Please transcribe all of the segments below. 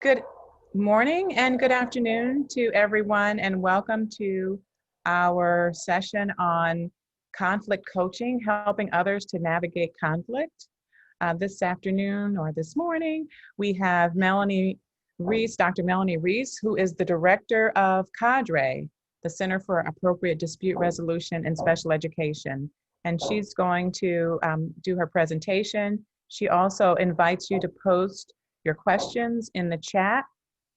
Good morning and good afternoon to everyone, and welcome to our session on conflict coaching, helping others to navigate conflict. This afternoon or this morning, we have Melanie Reese, Dr. Melanie Reese, who is the director of CADRE, the Center for Appropriate Dispute Resolution in Special Education. And she's going to do her presentation. She also invites you to post your questions in the chat,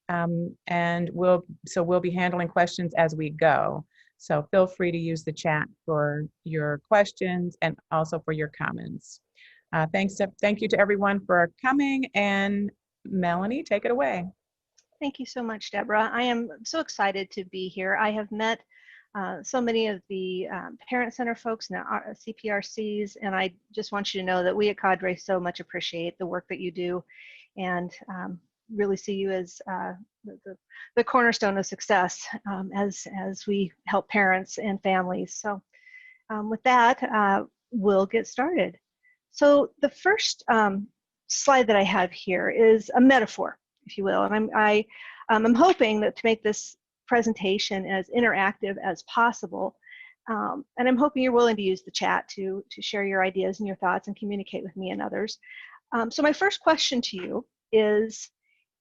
and we'll be handling questions as we go. So feel free to use the chat for your questions and also for your comments. Thank you to everyone for coming, and Melanie, take it away. Thank you so much, Deborah. I am so excited to be here. I have met so many of the Parent Center folks and the CPRCs, and I just want you to know that we at CADRE so much appreciate the work that you do, and really see you as the cornerstone of success as we help parents and families. So with that, we'll get started. So the first slide that I have here is a metaphor, if you will, and I'm hoping that to make this presentation as interactive as possible, and I'm hoping you're willing to use the chat to share your ideas and your thoughts and communicate with me and others. So my first question to you is,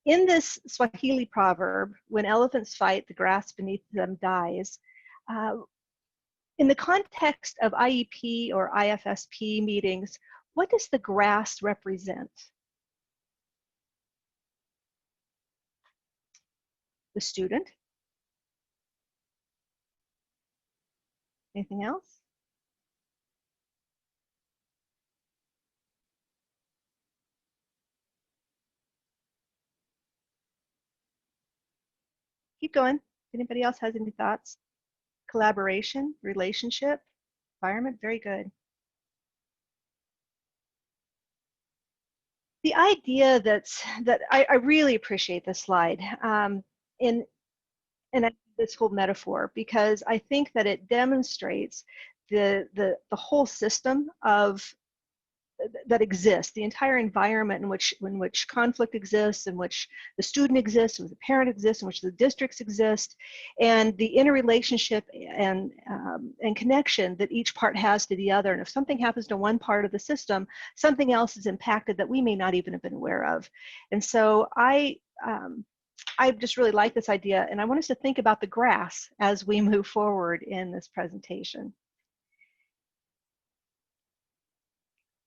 in this Swahili proverb, when elephants fight, the grass beneath them dies, in the context of IEP or IFSP meetings, what does the grass represent? The student? Anything else? Keep going. If anybody else has any thoughts? Collaboration, relationship, environment, very good. The idea that I really appreciate this slide in this whole metaphor, because I think that it demonstrates the whole system that exists, the entire environment in which conflict exists, in which the student exists, in which the parent exists, in which the districts exist, and the interrelationship and connection that each part has to the other. And if something happens to one part of the system, something else is impacted that we may not even have been aware of. And so I just really like this idea, and I want us to think about the grass as we move forward in this presentation.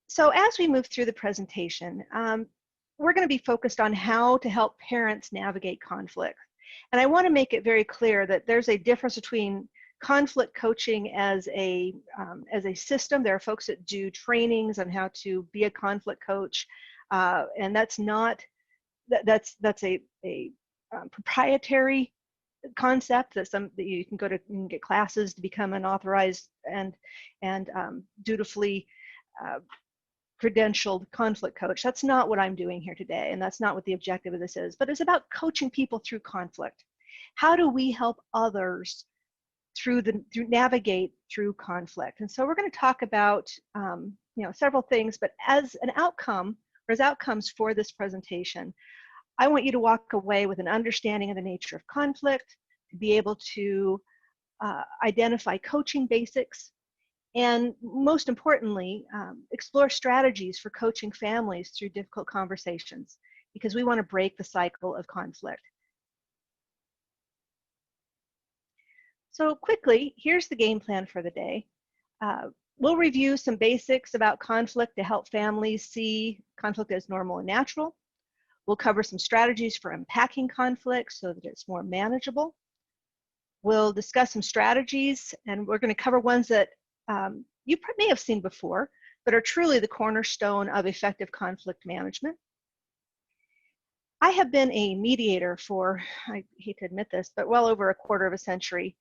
So as we move through the presentation, we're going to be focused on how to help parents navigate conflict. And I want to make it very clear that there's a difference between conflict coaching as a system. There are folks that do trainings on how to be a conflict coach, and that's a proprietary concept that you can get classes to become an authorized and dutifully credentialed conflict coach. That's not what I'm doing here today, and that's not what the objective of this is, but it's about coaching people through conflict. How do we help others navigate through conflict? And so we're going to talk about several things, but as an outcome, or as outcomes for this presentation, I want you to walk away with an understanding of the nature of conflict, to be able to identify coaching basics, and most importantly, explore strategies for coaching families through difficult conversations, because we want to break the cycle of conflict. So quickly, here's the game plan for the day. We'll review some basics about conflict to help families see conflict as normal and natural. We'll cover some strategies for unpacking conflict so that it's more manageable. We'll discuss some strategies, and we're going to cover ones that you may have seen before, but are truly the cornerstone of effective conflict management. I have been a mediator for, I hate to admit this, but well over a quarter of a century.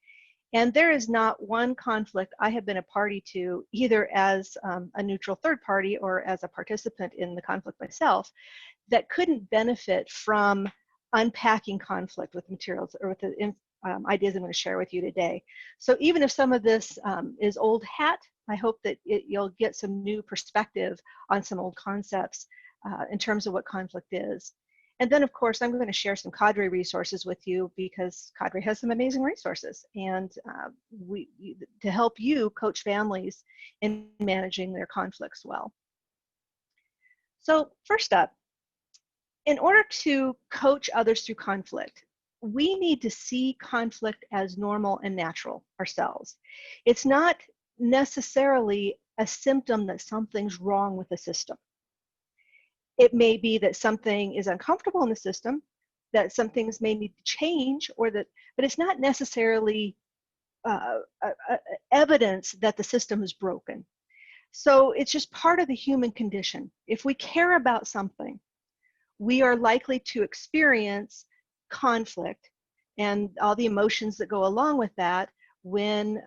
And there is not one conflict I have been a party to, either as a neutral third party or as a participant in the conflict myself, that couldn't benefit from unpacking conflict with materials or with the ideas I'm going to share with you today. So even if some of this is old hat, I hope that you'll get some new perspective on some old concepts in terms of what conflict is. And then, of course, I'm going to share some CADRE resources with you because CADRE has some amazing resources and to help you coach families in managing their conflicts well. So first up, in order to coach others through conflict, we need to see conflict as normal and natural ourselves. It's not necessarily a symptom that something's wrong with the system. It may be that something is uncomfortable in the system, that some things may need to change, but it's not necessarily evidence that the system is broken. So it's just part of the human condition. If we care about something, we are likely to experience conflict and all the emotions that go along with that when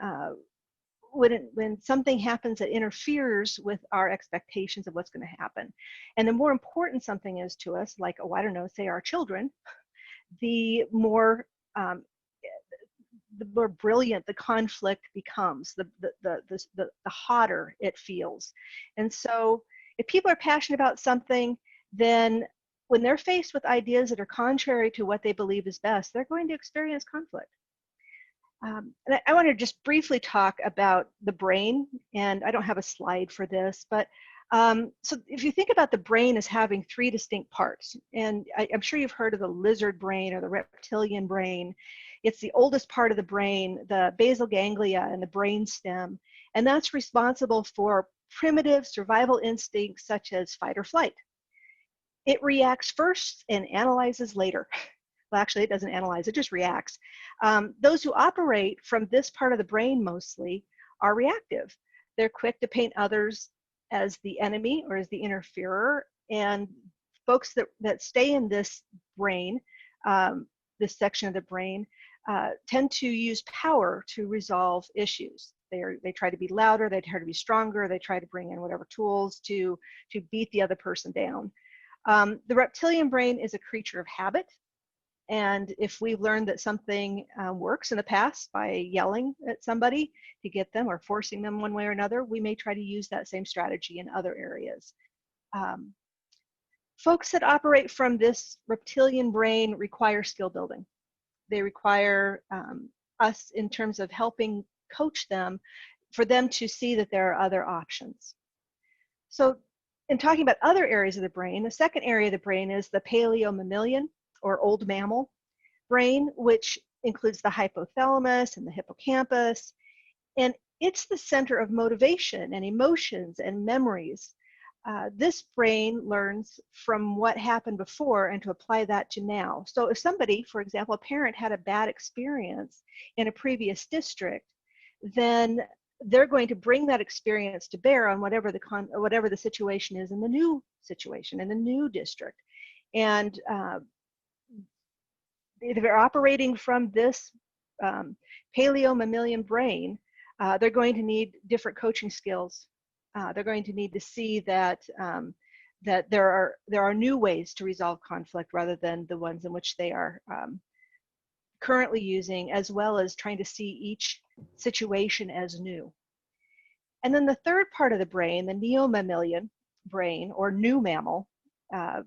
something happens that interferes with our expectations of what's going to happen. And the more important something is to us, like, oh, I don't know, say our children, the more brilliant the conflict becomes, the hotter it feels. And so if people are passionate about something, then when they're faced with ideas that are contrary to what they believe is best, they're going to experience conflict. And I want to just briefly talk about the brain, and I don't have a slide for this, but so if you think about the brain as having three distinct parts, and I'm sure you've heard of the lizard brain or the reptilian brain. It's the oldest part of the brain, the basal ganglia and the brain stem, and that's responsible for primitive survival instincts such as fight or flight. It reacts first and analyzes later. Well, actually, it doesn't analyze, it just reacts. Those who operate from this part of the brain mostly are reactive. They're quick to paint others as the enemy or as the interferer, and folks that stay in this brain, this section of the brain, tend to use power to resolve issues. They try to be louder, they try to be stronger, they try to bring in whatever tools to beat the other person down. The reptilian brain is a creature of habit. And if we've learned that something works in the past by yelling at somebody to get them or forcing them one way or another, we may try to use that same strategy in other areas. Folks that operate from this reptilian brain require skill building. They require us in terms of helping coach them for them to see that there are other options. So in talking about other areas of the brain, the second area of the brain is the paleomammalian or old mammal brain, which includes the hypothalamus and the hippocampus. And it's the center of motivation and emotions and memories. This brain learns from what happened before and to apply that to now. So if somebody, for example, a parent had a bad experience in a previous district, then they're going to bring that experience to bear on whatever the situation is in the new situation, in the new district. And if they're operating from this paleomammalian brain, they're going to need different coaching skills. They're going to need to see that that there are new ways to resolve conflict rather than the ones in which they are currently using, as well as trying to see each situation as new. And then the third part of the brain, the neomammalian brain or new mammal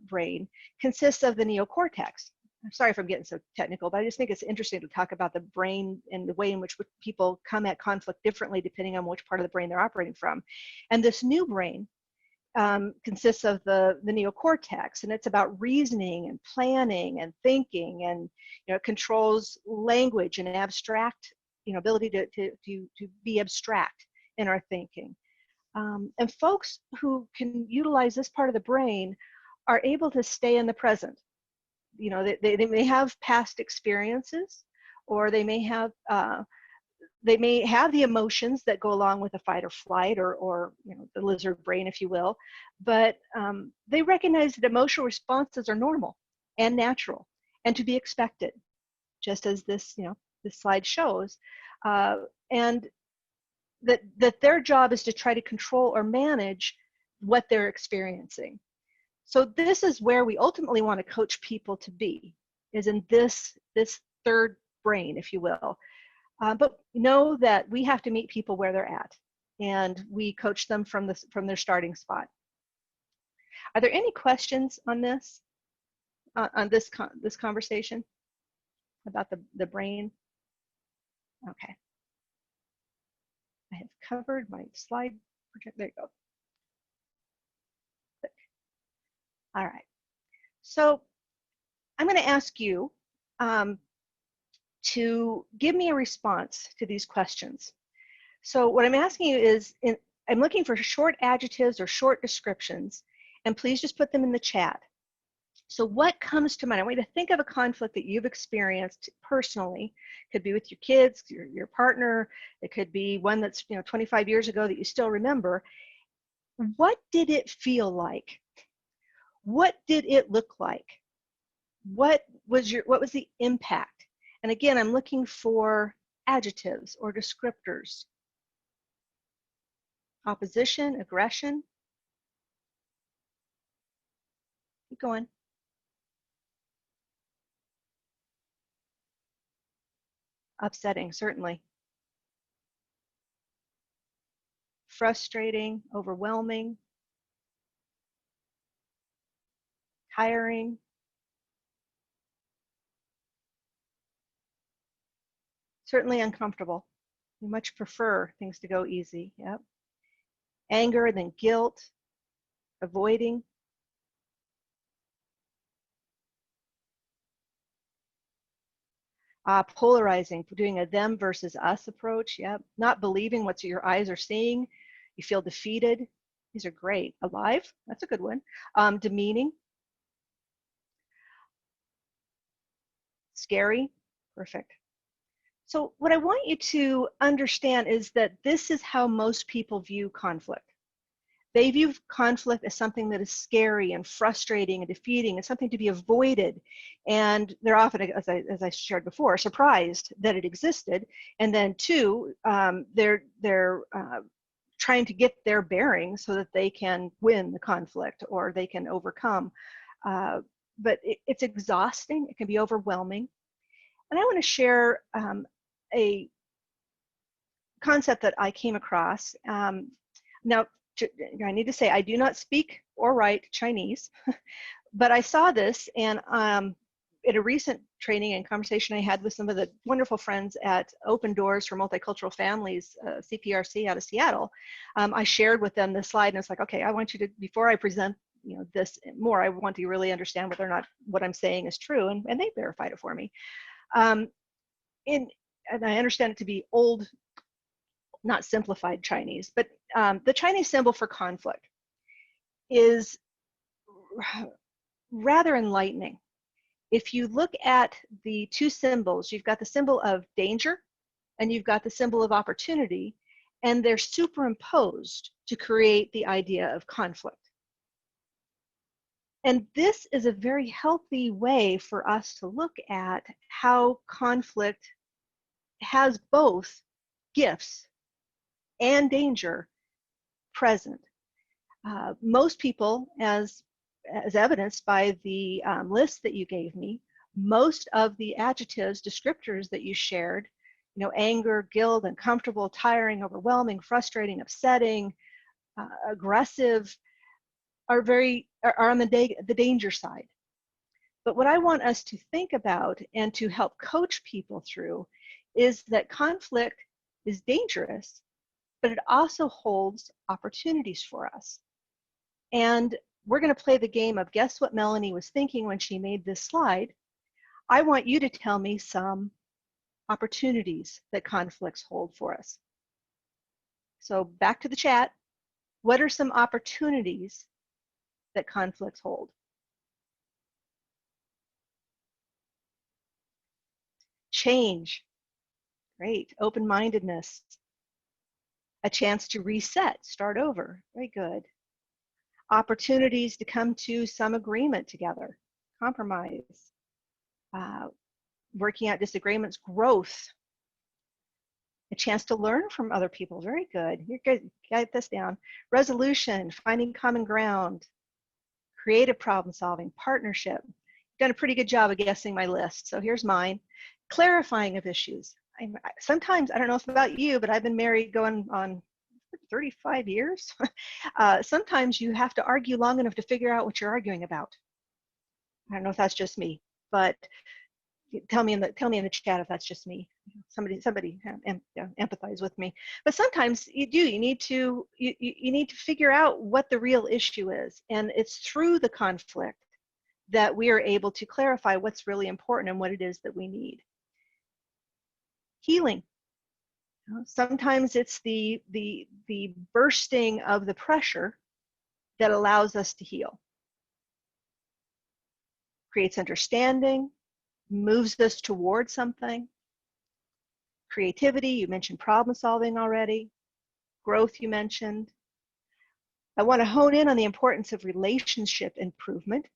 brain, consists of the neocortex. I'm sorry if I'm getting so technical, but I just think it's interesting to talk about the brain and the way in which people come at conflict differently depending on which part of the brain they're operating from. And this new brain consists of the neocortex, and it's about reasoning and planning and thinking, and it controls language and abstract, ability to be abstract in our thinking. And folks who can utilize this part of the brain are able to stay in the present. They may have past experiences, or they may have the emotions that go along with a fight or flight, or the lizard brain, if you will, but they recognize that emotional responses are normal and natural and to be expected, just as this slide shows, and that their job is to try to control or manage what they're experiencing. So this is where we ultimately want to coach people to be, is in this third brain, if you will. But know that we have to meet people where they're at, and we coach them from their starting spot. Are there any questions on this? on this conversation about the brain? Okay. I have covered my slide project. There you go. Click. All right. So I'm going to ask you to give me a response to these questions. So what I'm asking you is, I'm looking for short adjectives or short descriptions, and please just put them in the chat. So what comes to mind? I want you to think of a conflict that you've experienced personally. It could be with your kids, your partner. It could be one that's 25 years ago that you still remember. What did it feel like? What did it look like? What was the impact? And again, I'm looking for adjectives or descriptors. Opposition, aggression. Keep going. Upsetting, certainly. Frustrating, overwhelming, tiring. Certainly uncomfortable. We much prefer things to go easy. Yep. Anger, then guilt, avoiding. Polarizing, doing a them versus us approach. Yep. Not believing what your eyes are seeing. You feel defeated. These are great. Alive, that's a good one. Demeaning. Scary, perfect. So what I want you to understand is that this is how most people view conflict. They view conflict as something that is scary and frustrating and defeating and something to be avoided. And they're often, as I shared before, surprised that it existed. And then two, they're trying to get their bearings so that they can win the conflict or they can overcome. But it's exhausting. It can be overwhelming. And I want to share a concept that I came across. Now, I need to say I do not speak or write Chinese, but I saw this and in a recent training and conversation I had with some of the wonderful friends at Open Doors for Multicultural Families, CPRC out of Seattle, I shared with them this slide and it's like, okay, I want you to, before I present this more, I want to really understand whether or not what I'm saying is true, and they verified it for me. And I understand it to be old, not simplified Chinese, but the Chinese symbol for conflict is rather enlightening. If you look at the two symbols, you've got the symbol of danger and you've got the symbol of opportunity, and they're superimposed to create the idea of conflict. And this is a very healthy way for us to look at how conflict has both gifts and danger present. Most people, as evidenced by the list that you gave me, most of the adjectives, descriptors that you shared, anger, guilt, uncomfortable, tiring, overwhelming, frustrating, upsetting, aggressive, are on the danger side. But what I want us to think about and to help coach people through is that conflict is dangerous, but it also holds opportunities for us. And we're going to play the game of guess what Melanie was thinking when she made this slide. I want you to tell me some opportunities that conflicts hold for us. So back to the chat. What are some opportunities that conflicts hold? Change. Great. Open-mindedness. A chance to reset, start over. Very good. Opportunities to come to some agreement together. Compromise. Working out disagreements. Growth. A chance to learn from other people. Very good. You're good. Get this down. Resolution. Finding common ground. Creative problem solving. Partnership. You've done a pretty good job of guessing my list. So here's mine. Clarifying of issues. Sometimes, I don't know if about you, but I've been married going on 35 years. Sometimes you have to argue long enough to figure out what you're arguing about. I don't know if that's just me, but tell me in the chat if that's just me. Somebody empathize with me. But sometimes you need to figure out what the real issue is, and it's through the conflict that we are able to clarify what's really important and what it is that we need. Healing. Sometimes it's the bursting of the pressure that allows us to heal. Creates understanding, moves us towards something. Creativity, you mentioned problem solving already. Growth, you mentioned. I want to hone in on the importance of relationship improvement,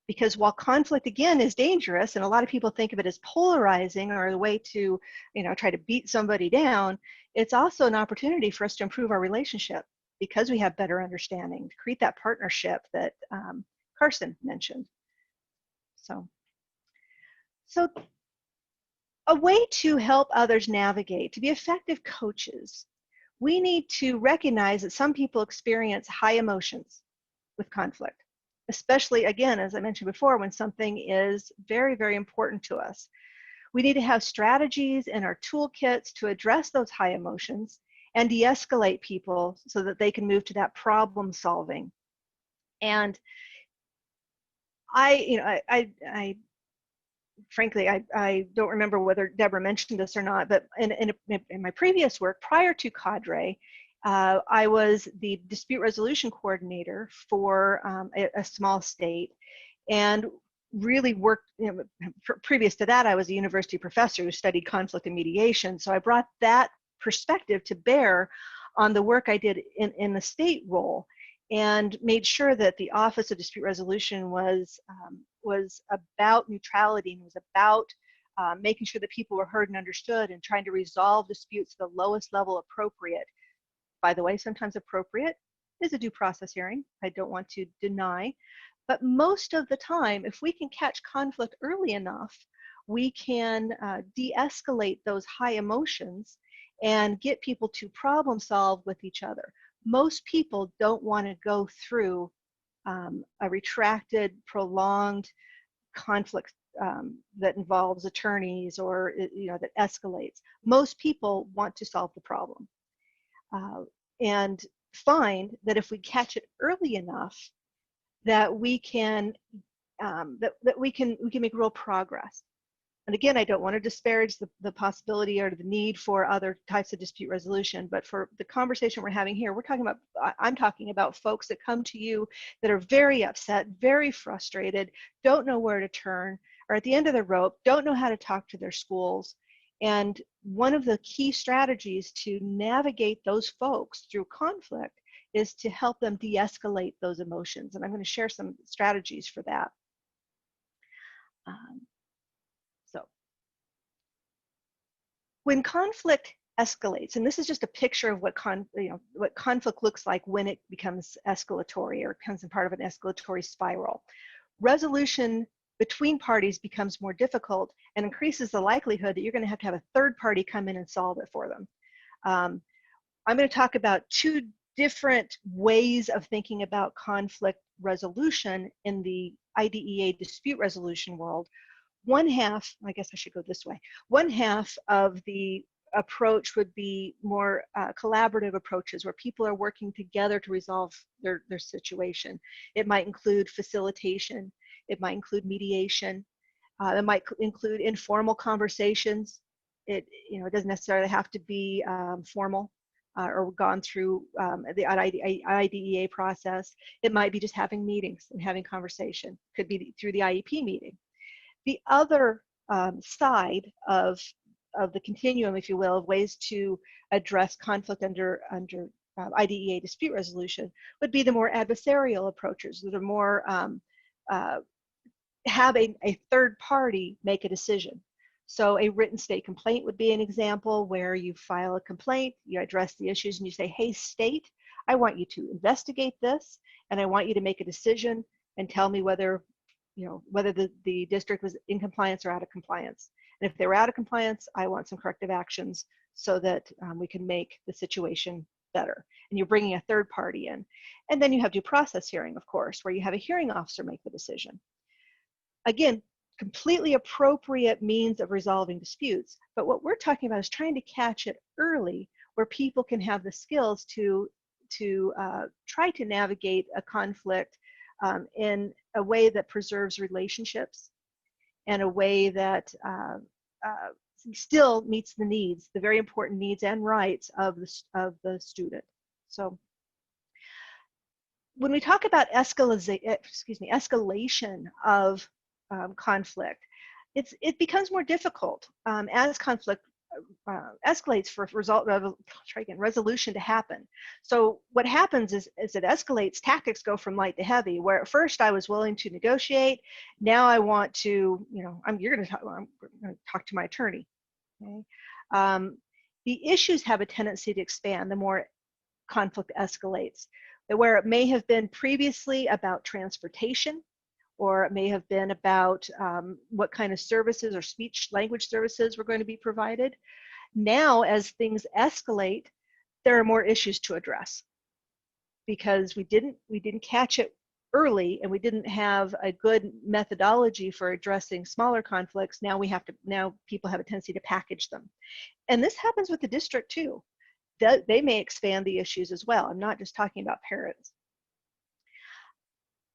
because while conflict, again, is dangerous, and a lot of people think of it as polarizing or a way to, try to beat somebody down, it's also an opportunity for us to improve our relationship because we have better understanding, to create that partnership that Carson mentioned. So a way to help others navigate, to be effective coaches, we need to recognize that some people experience high emotions with conflict, especially, again, as I mentioned before, when something is very, very important to us. We need to have strategies in our toolkits to address those high emotions and de-escalate people so that they can move to that problem solving. And frankly, I don't remember whether Deborah mentioned this or not, but in my previous work, prior to CADRE, I was the dispute resolution coordinator for a small state, and really worked, previous to that, I was a university professor who studied conflict and mediation, so I brought that perspective to bear on the work I did in the state role, and made sure that the Office of Dispute Resolution was about neutrality, and was about making sure that people were heard and understood, and trying to resolve disputes at the lowest level appropriate. By the way, sometimes appropriate is a due process hearing. I don't want to deny, but most of the time, if we can catch conflict early enough, we can de-escalate those high emotions and get people to problem solve with each other. Most people don't want to go through a retracted, prolonged conflict that involves attorneys or that escalates. Most people want to solve the problem, and find that if we catch it early enough, that we can we can make real progress. And again, I don't want to disparage the possibility or the need for other types of dispute resolution, but for the conversation we're having here, I'm talking about folks that come to you that are very upset, very frustrated, don't know where to turn, are at the end of the rope, don't know how to talk to their schools. And one of the key strategies to navigate those folks through conflict is to help them de-escalate those emotions. And I'm going to share some strategies for that. When conflict escalates, and this is just a picture of what conflict looks like when it becomes escalatory or becomes a part of an escalatory spiral, resolution between parties becomes more difficult and increases the likelihood that you're going to have a third party come in and solve it for them. I'm going to talk about two different ways of thinking about conflict resolution in the IDEA dispute resolution world. One half, I guess I should go this way, one half of the approach would be more collaborative approaches where people are working together to resolve their situation. It might include facilitation, it might include mediation, it might include informal conversations. It doesn't necessarily have to be formal or gone through the IDEA process. It might be just having meetings and having conversation. Could be through the IEP meeting. The other side of the continuum, if you will, of ways to address conflict under IDEA dispute resolution would be the more adversarial approaches that are more have a third party make a decision. So a written state complaint would be an example where you file a complaint, you address the issues, and you say, hey, state, I want you to investigate this, and I want you to make a decision and tell me whether the district was in compliance or out of compliance. And if they were out of compliance, I want some corrective actions so that we can make the situation better. And you're bringing a third party in. And then you have due process hearing, of course, where you have a hearing officer make the decision. Again, completely appropriate means of resolving disputes. But what we're talking about is trying to catch it early, where people can have the skills to try to navigate a conflict in a way that preserves relationships and a way that still meets the needs, the very important needs and rights of the student. So when we talk about escalation of conflict, it becomes more difficult as conflict escalates for resolution to happen. So what happens is it escalates, tactics go from light to heavy, where at first I was willing to negotiate. Now I want to, I'm going to talk to my attorney. Okay? The issues have a tendency to expand the more conflict escalates, where it may have been previously about transportation, or it may have been about what kind of services or speech language services were going to be provided. Now, as things escalate, there are more issues to address because we didn't catch it early, and we didn't have a good methodology for addressing smaller conflicts. Now people have a tendency to package them. And this happens with the district too. They may expand the issues as well. I'm not just talking about parents.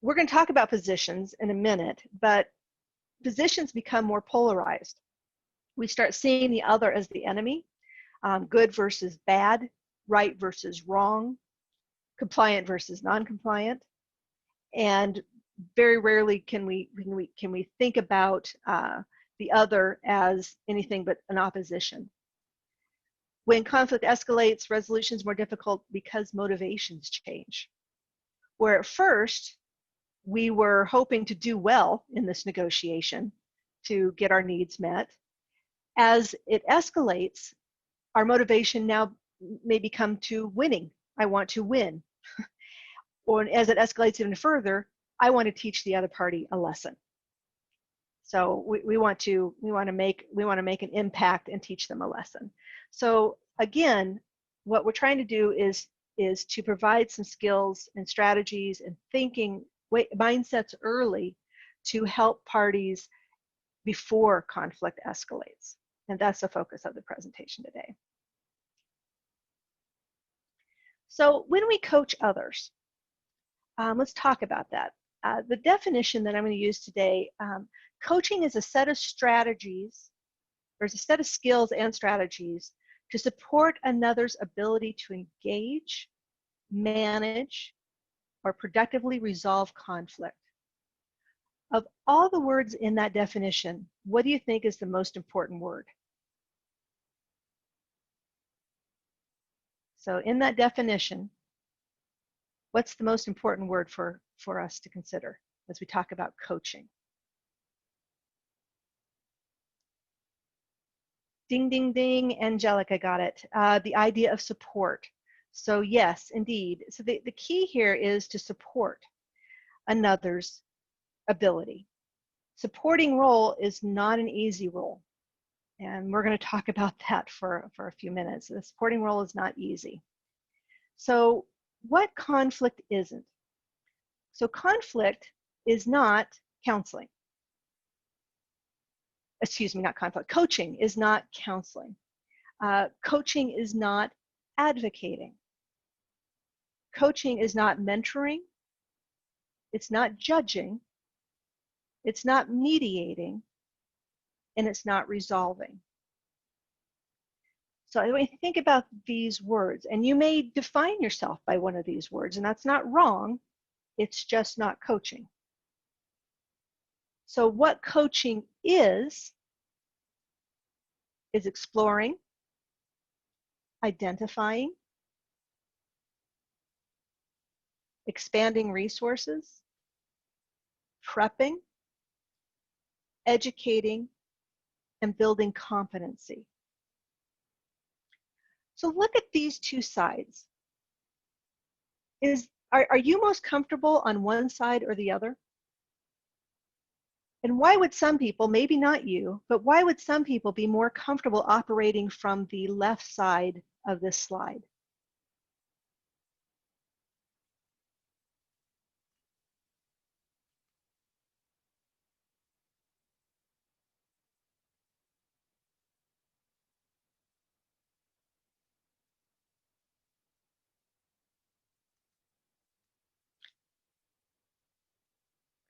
We're going to talk about positions in a minute, but positions become more polarized. We start seeing the other as the enemy, good versus bad, right versus wrong, compliant versus non-compliant, and very rarely can we think about the other as anything but an opposition. When conflict escalates, resolution is more difficult because motivations change. Where at first we were hoping to do well in this negotiation to get our needs met, as it escalates, our motivation now may become to winning. I want to win. Or as it escalates even further, I want to teach the other party a lesson. So we want to make an impact and teach them a lesson. So again, what we're trying to do is to provide some skills and strategies and thinking mindsets early to help parties before conflict escalates. And that's the focus of the presentation today. So when we coach others, let's talk about that. The definition that I'm going to use today, coaching is a set of strategies, there's a set of skills and strategies to support another's ability to engage, manage, or productively resolve conflict. Of all the words in that definition, what do you think is the most important word? So in that definition, what's the most important word for us to consider as we talk about coaching? Ding, ding, ding, Angelica got it. The idea of support. So yes, indeed. So the key here is to support another's ability. Supporting role is not an easy role. And we're going to talk about that for a few minutes. The supporting role is not easy. So what conflict isn't? So conflict is not counseling. Excuse me, not conflict. Coaching is not counseling. Coaching is not advocating. Coaching is not mentoring. It's not judging. It's not mediating. And it's not resolving. So when you think about these words, and you may define yourself by one of these words, and that's not wrong, it's just not coaching. So what coaching is exploring, identifying, expanding resources, prepping, educating, and building competency. So look at these two sides. Are you most comfortable on one side or the other? And why would some people, maybe not you, but why would some people be more comfortable operating from the left side of this slide?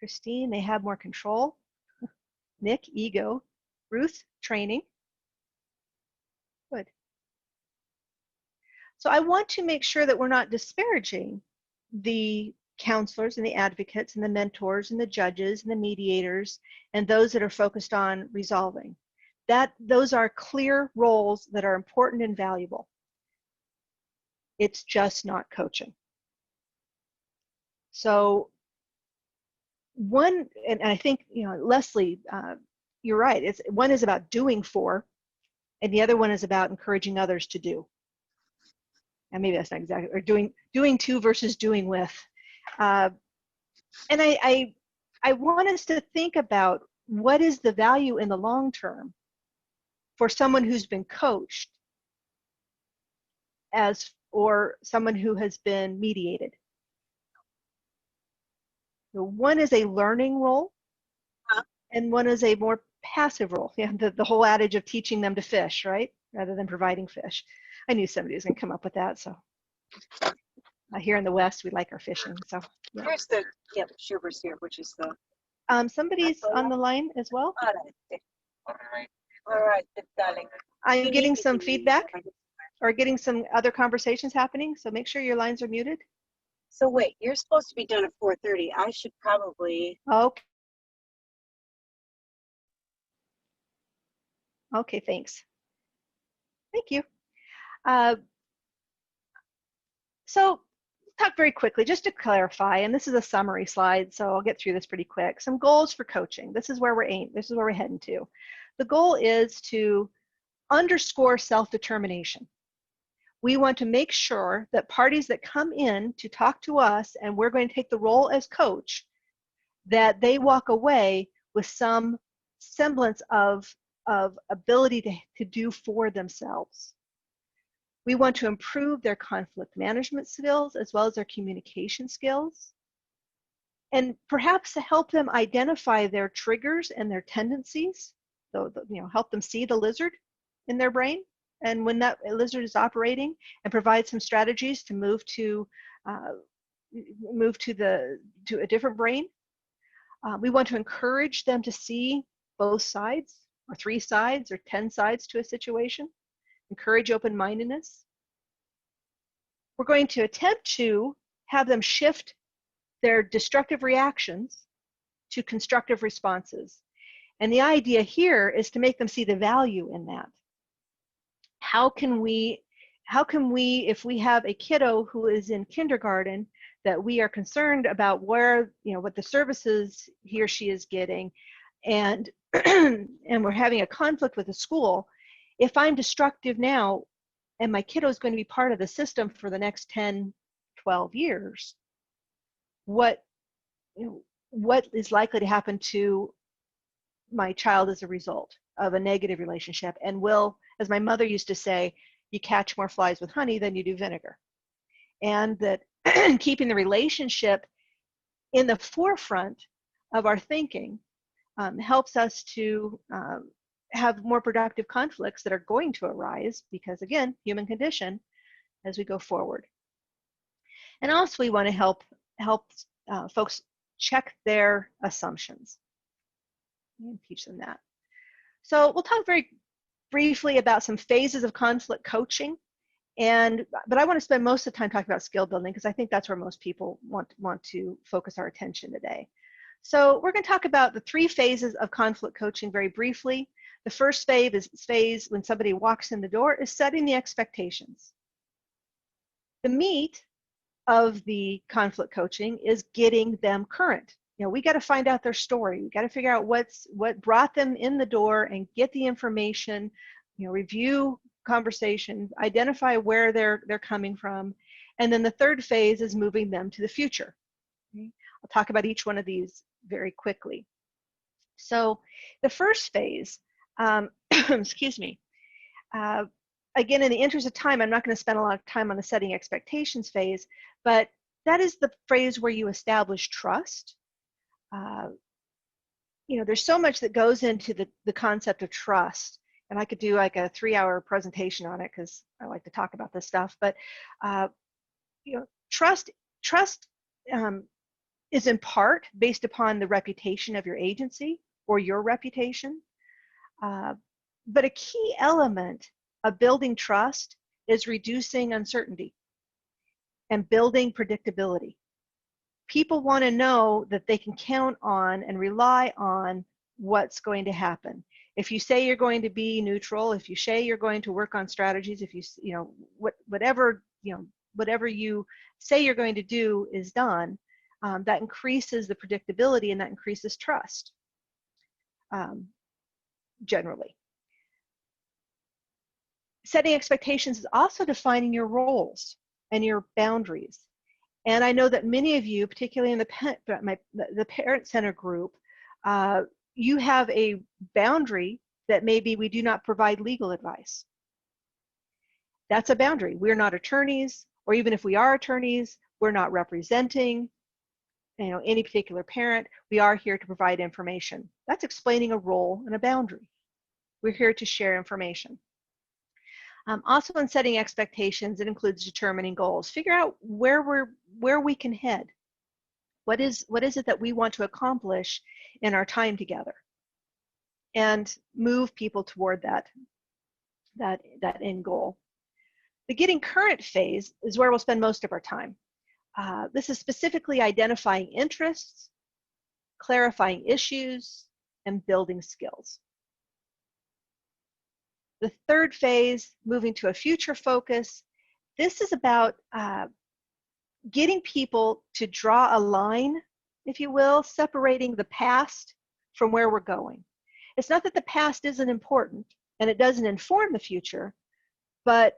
Christine, they have more control. Nick, ego. Ruth, training. Good. So I want to make sure that we're not disparaging the counselors and the advocates and the mentors and the judges and the mediators and those that are focused on resolving. Those are clear roles that are important and valuable. It's just not coaching. So one, and I think, Leslie, you're right. One is about doing for, and the other one is about encouraging others to do. And maybe that's not exactly, or doing to versus doing with. And I want us to think about what is the value in the long term for someone who's been coached or someone who has been mediated. So one is a learning role, and one is a more passive role. Yeah, the whole adage of teaching them to fish, right? Rather than providing fish. I knew somebody was going to come up with that. So here in the West, we like our fishing. So yeah. Here's the Schubers here, which is the. Somebody's on the line as well. All right, darling. I'm getting some feedback or getting some other conversations happening. So make sure your lines are muted. So wait, you're supposed to be done at 4:30. I should probably. Okay. Okay, thanks. Thank you. So talk very quickly, just to clarify, and this is a summary slide, so I'll get through this pretty quick. Some goals for coaching. This is where we're heading to. The goal is to underscore self-determination. We want to make sure that parties that come in to talk to us, and we're going to take the role as coach, that they walk away with some semblance of ability to do for themselves. We want to improve their conflict management skills as well as their communication skills, and perhaps to help them identify their triggers and their tendencies. So, help them see the lizard in their brain, and when that lizard is operating, and provide some strategies to move to a different brain. We want to encourage them to see both sides, or 3 sides, or 10 sides to a situation. Encourage open-mindedness. We're going to attempt to have them shift their destructive reactions to constructive responses. And the idea here is to make them see the value in that. How can we, if we have a kiddo who is in kindergarten, that we are concerned about where, what the services he or she is getting, and and we're having a conflict with the school, if I'm destructive now, and my kiddo is going to be part of the system for the next 10, 12 years, what is likely to happen to my child as a result of a negative relationship? And will, as my mother used to say, you catch more flies with honey than you do vinegar. And that keeping the relationship in the forefront of our thinking helps us to have more productive conflicts that are going to arise, because again, human condition, as we go forward. And also we want to help folks check their assumptions and teach them that. So we'll talk very briefly about some phases of conflict coaching, but I want to spend most of the time talking about skill building, because I think that's where most people want to focus our attention today. So we're going to talk about the 3 phases of conflict coaching very briefly. The first phase when somebody walks in the door is setting the expectations. The meat of the conflict coaching is getting them current. We got to find out their story. We got to figure out what brought them in the door and get the information, review conversations, identify where they're coming from. And then the third phase is moving them to the future. Okay? I'll talk about each one of these very quickly. So the first phase, excuse me, again, in the interest of time, I'm not going to spend a lot of time on the setting expectations phase, but that is the phase where you establish trust. There's so much that goes into the concept of trust, and I could do like a 3-hour presentation on it because I like to talk about this stuff. But trust is in part based upon the reputation of your agency or your reputation. But a key element of building trust is reducing uncertainty and building predictability. People want to know that they can count on and rely on what's going to happen. If you say you're going to be neutral, if you say you're going to work on strategies, if whatever you say you're going to do is done, that increases the predictability and that increases trust, generally. Setting expectations is also defining your roles and your boundaries. And I know that many of you, particularly in the Parent Center group, you have a boundary that maybe we do not provide legal advice. That's a boundary. We're not attorneys, or even if we are attorneys, we're not representing any particular parent. We are here to provide information. That's explaining a role and a boundary. We're here to share information. Also, in setting expectations, it includes determining goals. Figure out where we can head. What is it that we want to accomplish in our time together, and move people toward that end goal. The getting current phase is where we'll spend most of our time. This is specifically identifying interests, clarifying issues, and building skills. The third phase, moving to a future focus, this is about getting people to draw a line, if you will, separating the past from where we're going. It's not that the past isn't important and it doesn't inform the future, but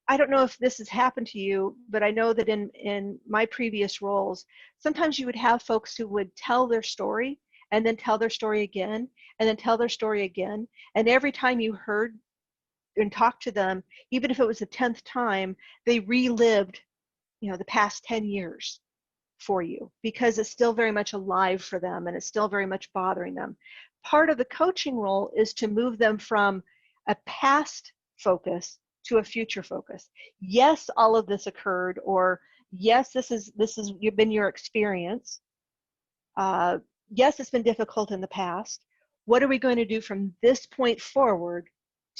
I don't know if this has happened to you, but I know that in my previous roles, sometimes you would have folks who would tell their story and then tell their story again and then tell their story again. And every time you heard and talked to them, even if it was the 10th time, they relived, the past 10 years for you, because it's still very much alive for them and it's still very much bothering them. Part of the coaching role is to move them from a past focus to a future focus. Yes, all of this occurred, or yes, this has been your experience. Yes, it's been difficult in the past. What are we going to do from this point forward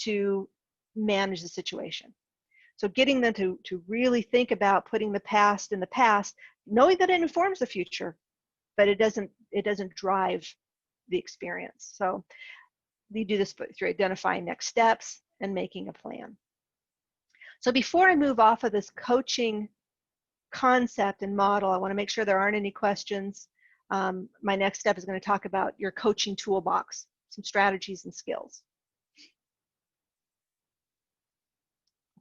to manage the situation? So getting them to really think about putting the past in the past, knowing that it informs the future, but it doesn't drive the experience. So we do this through identifying next steps and making a plan. So before I move off of this coaching concept and model, I want to make sure there aren't any questions. My next step is going to talk about your coaching toolbox, some strategies and skills.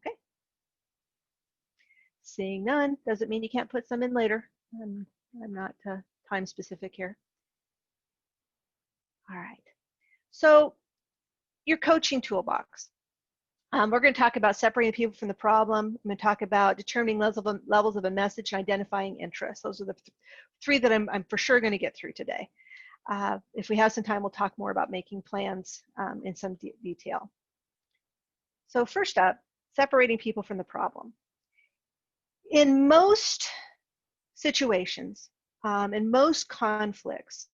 Okay. Seeing none doesn't mean you can't put some in later. I'm not time specific here. All right. So your coaching toolbox. We're going to talk about separating people from the problem. I'm going to talk about determining levels of a message and identifying interests. Those are the three that I'm for sure going to get through today. If we have some time, we'll talk more about making plans in some detail. So first up, separating people from the problem. In most situations, in most conflicts,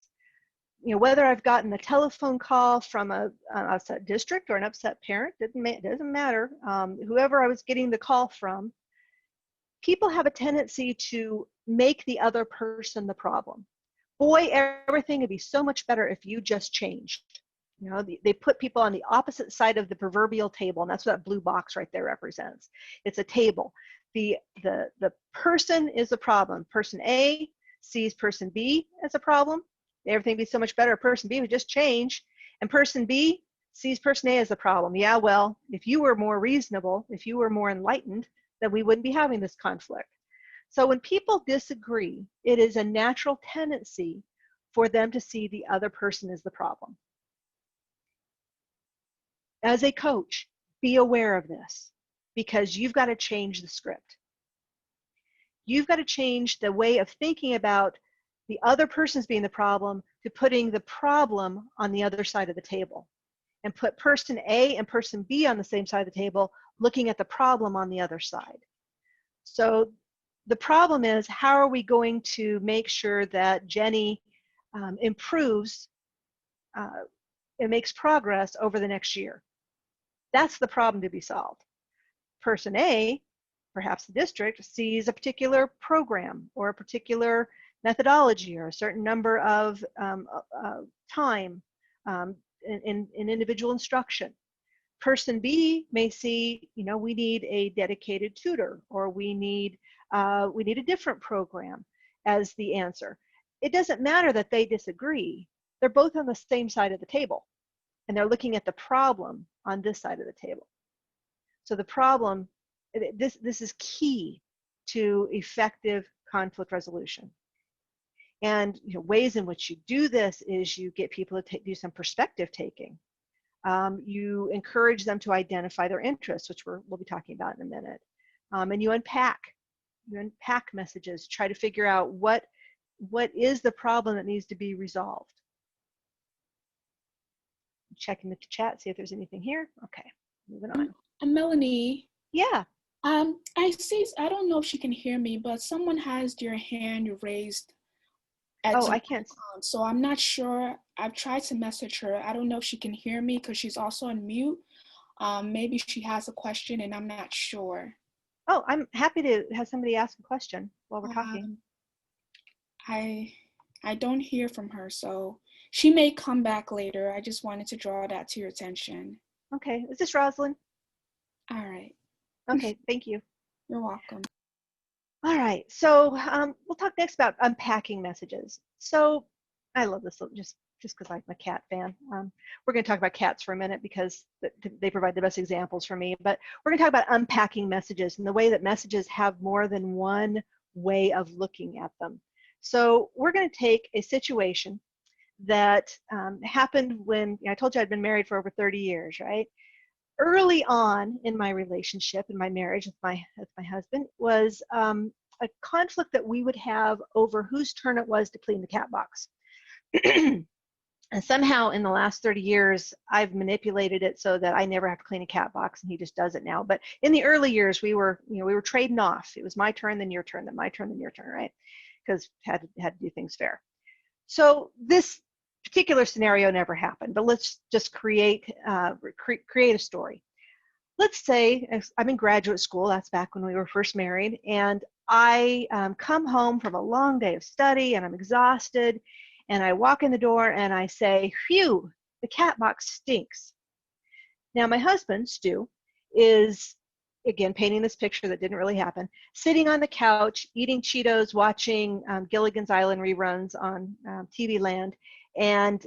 whether I've gotten a telephone call from an upset district or an upset parent, doesn't matter. Whoever I was getting the call from, people have a tendency to make the other person the problem. Boy, everything would be so much better if you just changed. They put people on the opposite side of the proverbial table, and that's what that blue box right there represents. It's a table. The person is a problem. Person A sees person B as a problem. Everything would be so much better if person B would just change. And person B sees person A as a problem. Yeah, well, if you were more reasonable, if you were more enlightened, then we wouldn't be having this conflict. So when people disagree, it is a natural tendency for them to see the other person as the problem. As a coach, be aware of this, because you've got to change the script. You've got to change the way of thinking about the other person's being the problem to putting the problem on the other side of the table, and put person A and person B on the same side of the table, looking at the problem on the other side. So the problem is, how are we going to make sure that Jenny improves and makes progress over the next year? That's the problem to be solved. Person A, perhaps the district, sees a particular program or a particular methodology or a certain number of time in individual instruction. Person B may see, we need a dedicated tutor, or we need a different program as the answer. It doesn't matter that they disagree. They're both on the same side of the table, and they're looking at the problem on this side of the table. So the problem, this is key to effective conflict resolution. And ways in which you do this is you get people to do some perspective taking. You encourage them to identify their interests, which we'll be talking about in a minute. And you unpack messages, try to figure out what is the problem that needs to be resolved. Checking the chat, see if there's anything here. Okay, moving on. And Melanie. Yeah. I see, I don't know if she can hear me, but someone has their hand raised. I can't. So I'm not sure. I've tried to message her. I don't know if she can hear me because she's also on mute. Maybe she has a question and I'm not sure. Oh, I'm happy to have somebody ask a question while we're talking. I don't hear from her, so she may come back later. I just wanted to draw that to your attention. Okay, is this Rosalind? All right. Okay, thank you. You're welcome. All right, so we'll talk next about unpacking messages. So I love this just because I'm a cat fan. We're going to talk about cats for a minute because they provide the best examples for me. But we're going to talk about unpacking messages and the way that messages have more than one way of looking at them. So we're going to take a situation that happened when I told you I'd been married for over 30 years, right? Early on in my relationship, in my marriage with my husband, was a conflict that we would have over whose turn it was to clean the cat box. And somehow in the last 30 years, I've manipulated it so that I never have to clean a cat box, and he just does it now. But in the early years, we were trading off. It was my turn, then your turn, then my turn, then your turn, right? Because had to do things fair. So this particular scenario never happened, but let's just create a story. Let's say I'm in graduate school. That's back when we were first married, and I come home from a long day of study, and I'm exhausted, and I walk in the door and I say, "Phew, the cat box stinks." Now my husband, Stu, is, again, painting this picture that didn't really happen, sitting on the couch, eating Cheetos, watching Gilligan's Island reruns on TV Land, and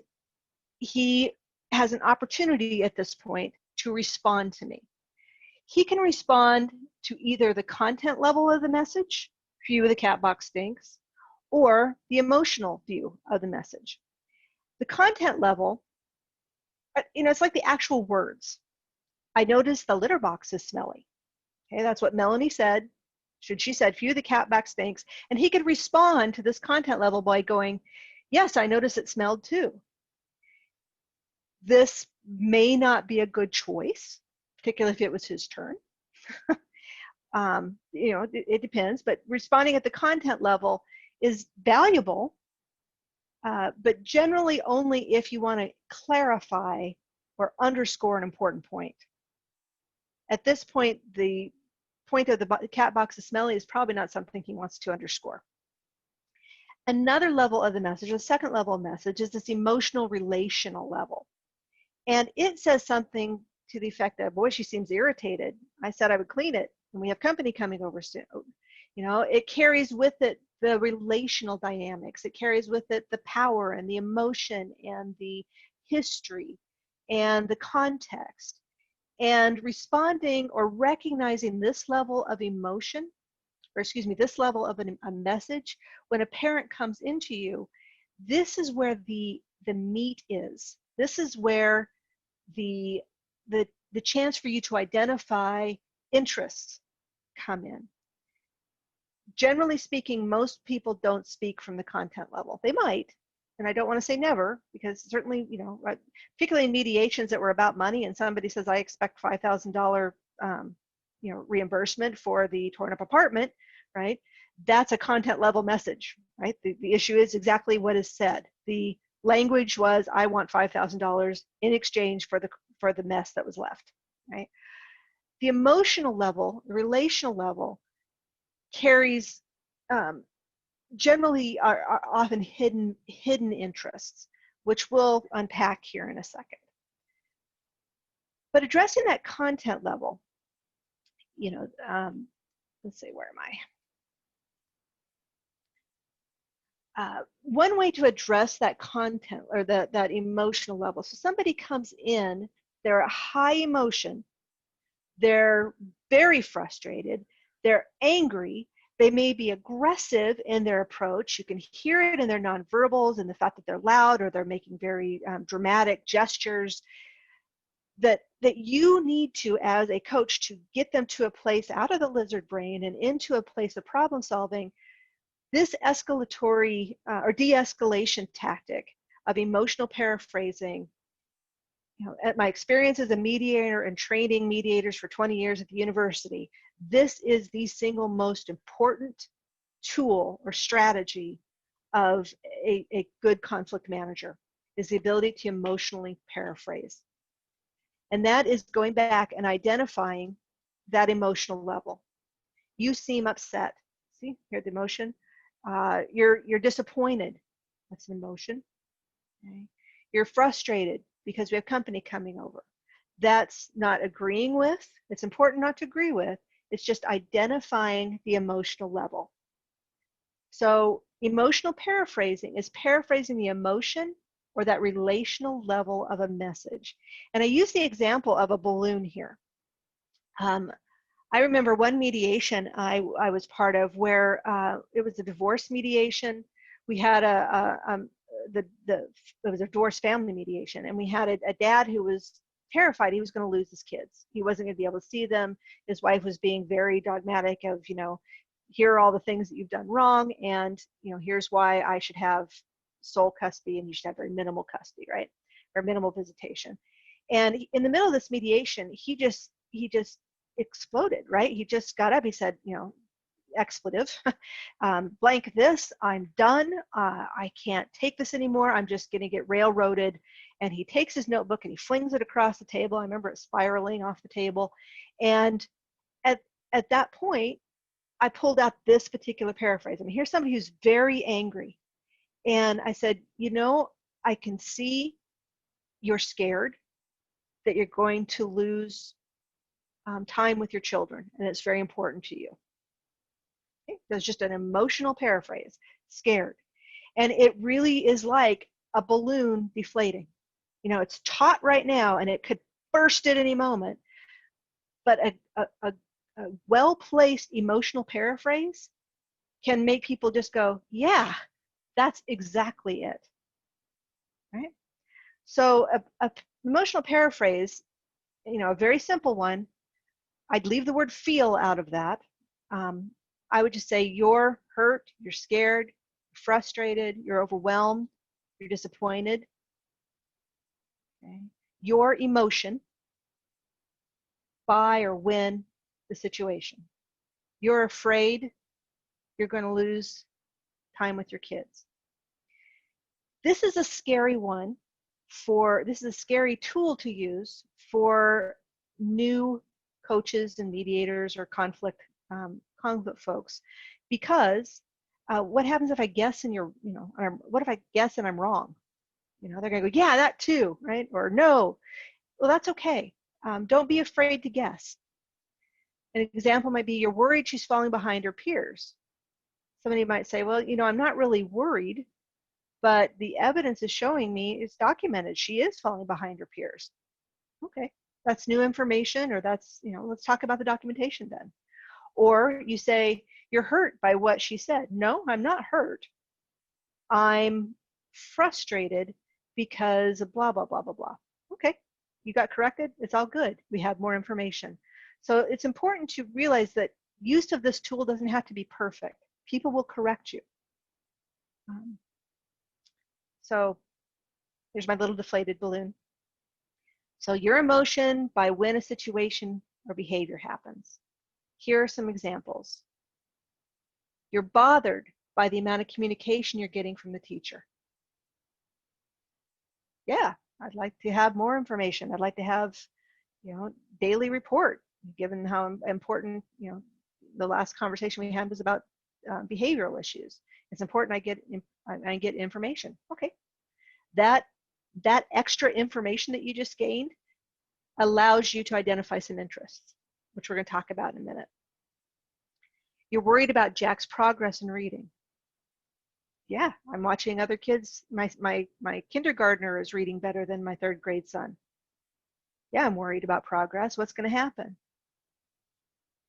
he has an opportunity at this point to respond to me. He can respond to either the content level of the message, "Phew, the cat box stinks," or the emotional view of the message. The content level, it's like the actual words. "I noticed the litter box is smelly." Okay, that's what Melanie said. She said, "Phew, the cat box stinks." And he could respond to this content level by going, "Yes, I noticed it smelled too." This may not be a good choice, particularly if it was his turn. It depends, but responding at the content level is valuable, but generally only if you want to clarify or underscore an important point. At this point, the point of the cat box is smelly is probably not something he wants to underscore. Another level of the message, the second level of message, is this emotional relational level. And it says something to the effect that, "Boy, she seems irritated. I said I would clean it, and we have company coming over soon." It carries with it the relational dynamics. It carries with it the power and the emotion and the history and the context. And responding or recognizing this level of emotion, this level of a message, when a parent comes into you, this is where the meat is. This is where the chance for you to identify interests come in. Generally speaking, most people don't speak from the content level. They might, and I don't want to say never, because certainly, particularly in mediations that were about money, and somebody says, "I expect $5,000, reimbursement for the torn up apartment," right? that's a content level message, right? The issue is exactly what is said. The language was, I want $5,000 in exchange for the mess that was left, right? The emotional level, the relational level, carries generally are often hidden interests, which we'll unpack here in a second. But addressing that content level, you know, let's see, where am I? One way to address that content or that emotional level. So somebody comes in, they're a high emotion, they're very frustrated, they're angry, they may be aggressive in their approach. You can hear it in their nonverbals and the fact that they're loud or they're making very dramatic gestures. That you need to, as a coach, to get them to a place out of the lizard brain and into a place of problem solving. This escalatory or de-escalation tactic of emotional paraphrasing, you know, at my experience as a mediator and training mediators for 20 years at the university, this is the single most important tool or strategy of a good conflict manager, is the ability to emotionally paraphrase. And that is going back and identifying that emotional level. You seem upset. See, here's the emotion. You're disappointed. That's an emotion. Okay. You're frustrated because we have company coming over. That's not agreeing with. It's important not to agree with. It's just identifying the emotional level. So emotional paraphrasing is paraphrasing the emotion or that relational level of a message. And I use the example of a balloon here. I remember one mediation I was part of where it was a divorce mediation. We had it was a divorced family mediation, and we had a dad who was terrified he was going to lose his kids. He wasn't going to be able to see them. His wife was being very dogmatic of, you know, here are all the things that you've done wrong, and, you know, here's why I should have sole custody and you should have very minimal custody, right? Or minimal visitation. And in the middle of this mediation, he just exploded, right? He just got up, he said, you know, expletive, blank this, I'm done, I can't take this anymore, I'm just gonna get railroaded. And he takes his notebook and he flings it across the table. I remember it spiraling off the table. And at that point, I pulled out this particular paraphrase. I mean, here's somebody who's very angry. And I said, you know, I can see you're scared that you're going to lose time with your children, and it's very important to you. Okay? That's just an emotional paraphrase, scared. And it really is like a balloon deflating. You know, it's taut right now and it could burst at any moment, but a well-placed emotional paraphrase can make people just go, yeah, that's exactly it, right? So a emotional paraphrase, you know, a very simple one, I'd leave the word feel out of that. I would just say you're hurt, you're scared, you're frustrated, you're overwhelmed, you're disappointed. Okay. Your emotion by or when the situation. You're afraid you're going to lose time with your kids. This is a scary one this is a scary tool to use for new coaches and mediators or conflict folks, because what happens if I guess and you're, you know, what if I guess and I'm wrong? You know, they're gonna go, yeah, that too, right? Or no. Well, that's okay. Don't be afraid to guess. An example might be you're worried she's falling behind her peers. Somebody might say, well, you know, I'm not really worried, but the evidence is showing me, it's documented, she is falling behind her peers. Okay, that's new information, or that's, you know, let's talk about the documentation then. Or you say, you're hurt by what she said. No, I'm not hurt. I'm frustrated because of blah, blah, blah, blah, blah. Okay, you got corrected, it's all good. We have more information. So it's important to realize that use of this tool doesn't have to be perfect. People will correct you. So here's my little deflated balloon. So your emotion by when a situation or behavior happens. Here are some examples. You're bothered by the amount of communication you're getting from the teacher. Yeah, I'd like to have more information. I'd like to have, daily report, given how important, the last conversation we had was about behavioral issues. It's important I get information. Okay, that extra information that you just gained allows you to identify some interests, which we're going to talk about in a minute. You're worried about Jack's progress in reading. Yeah, I'm watching other kids. My kindergartner is reading better than my 3rd grade son. Yeah, I'm worried about progress. What's going to happen?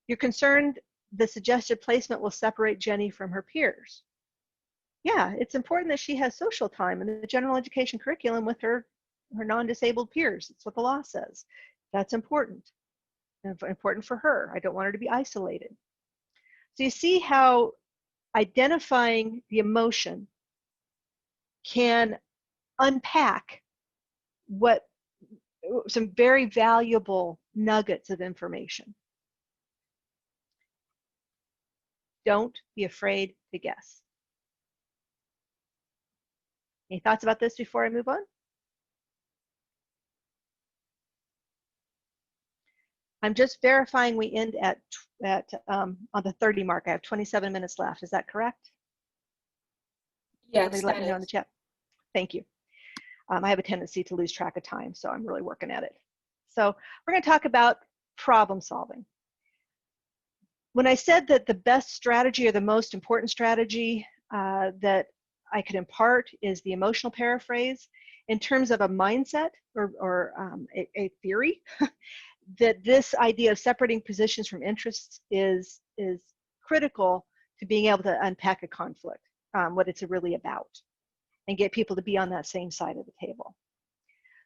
You're concerned the suggested placement will separate Jenny from her peers. Yeah, it's important that she has social time in the general education curriculum with her non-disabled peers. It's what the law says. That's important. Important for her. I don't want her to be isolated. So you see how identifying the emotion can unpack some very valuable nuggets of information. Don't be afraid to guess. Any thoughts about this before I move on? I'm just verifying we end on the 30 mark. I have 27 minutes left. Is that correct? Yes, Somebody let me know in the chat. Thank you. I have a tendency to lose track of time, so I'm really working at it. So we're going to talk about problem solving. When I said that the best strategy or the most important strategy that I could impart is the emotional paraphrase, in terms of a mindset or a theory, that this idea of separating positions from interests is critical to being able to unpack a conflict, what it's really about, and get people to be on that same side of the table.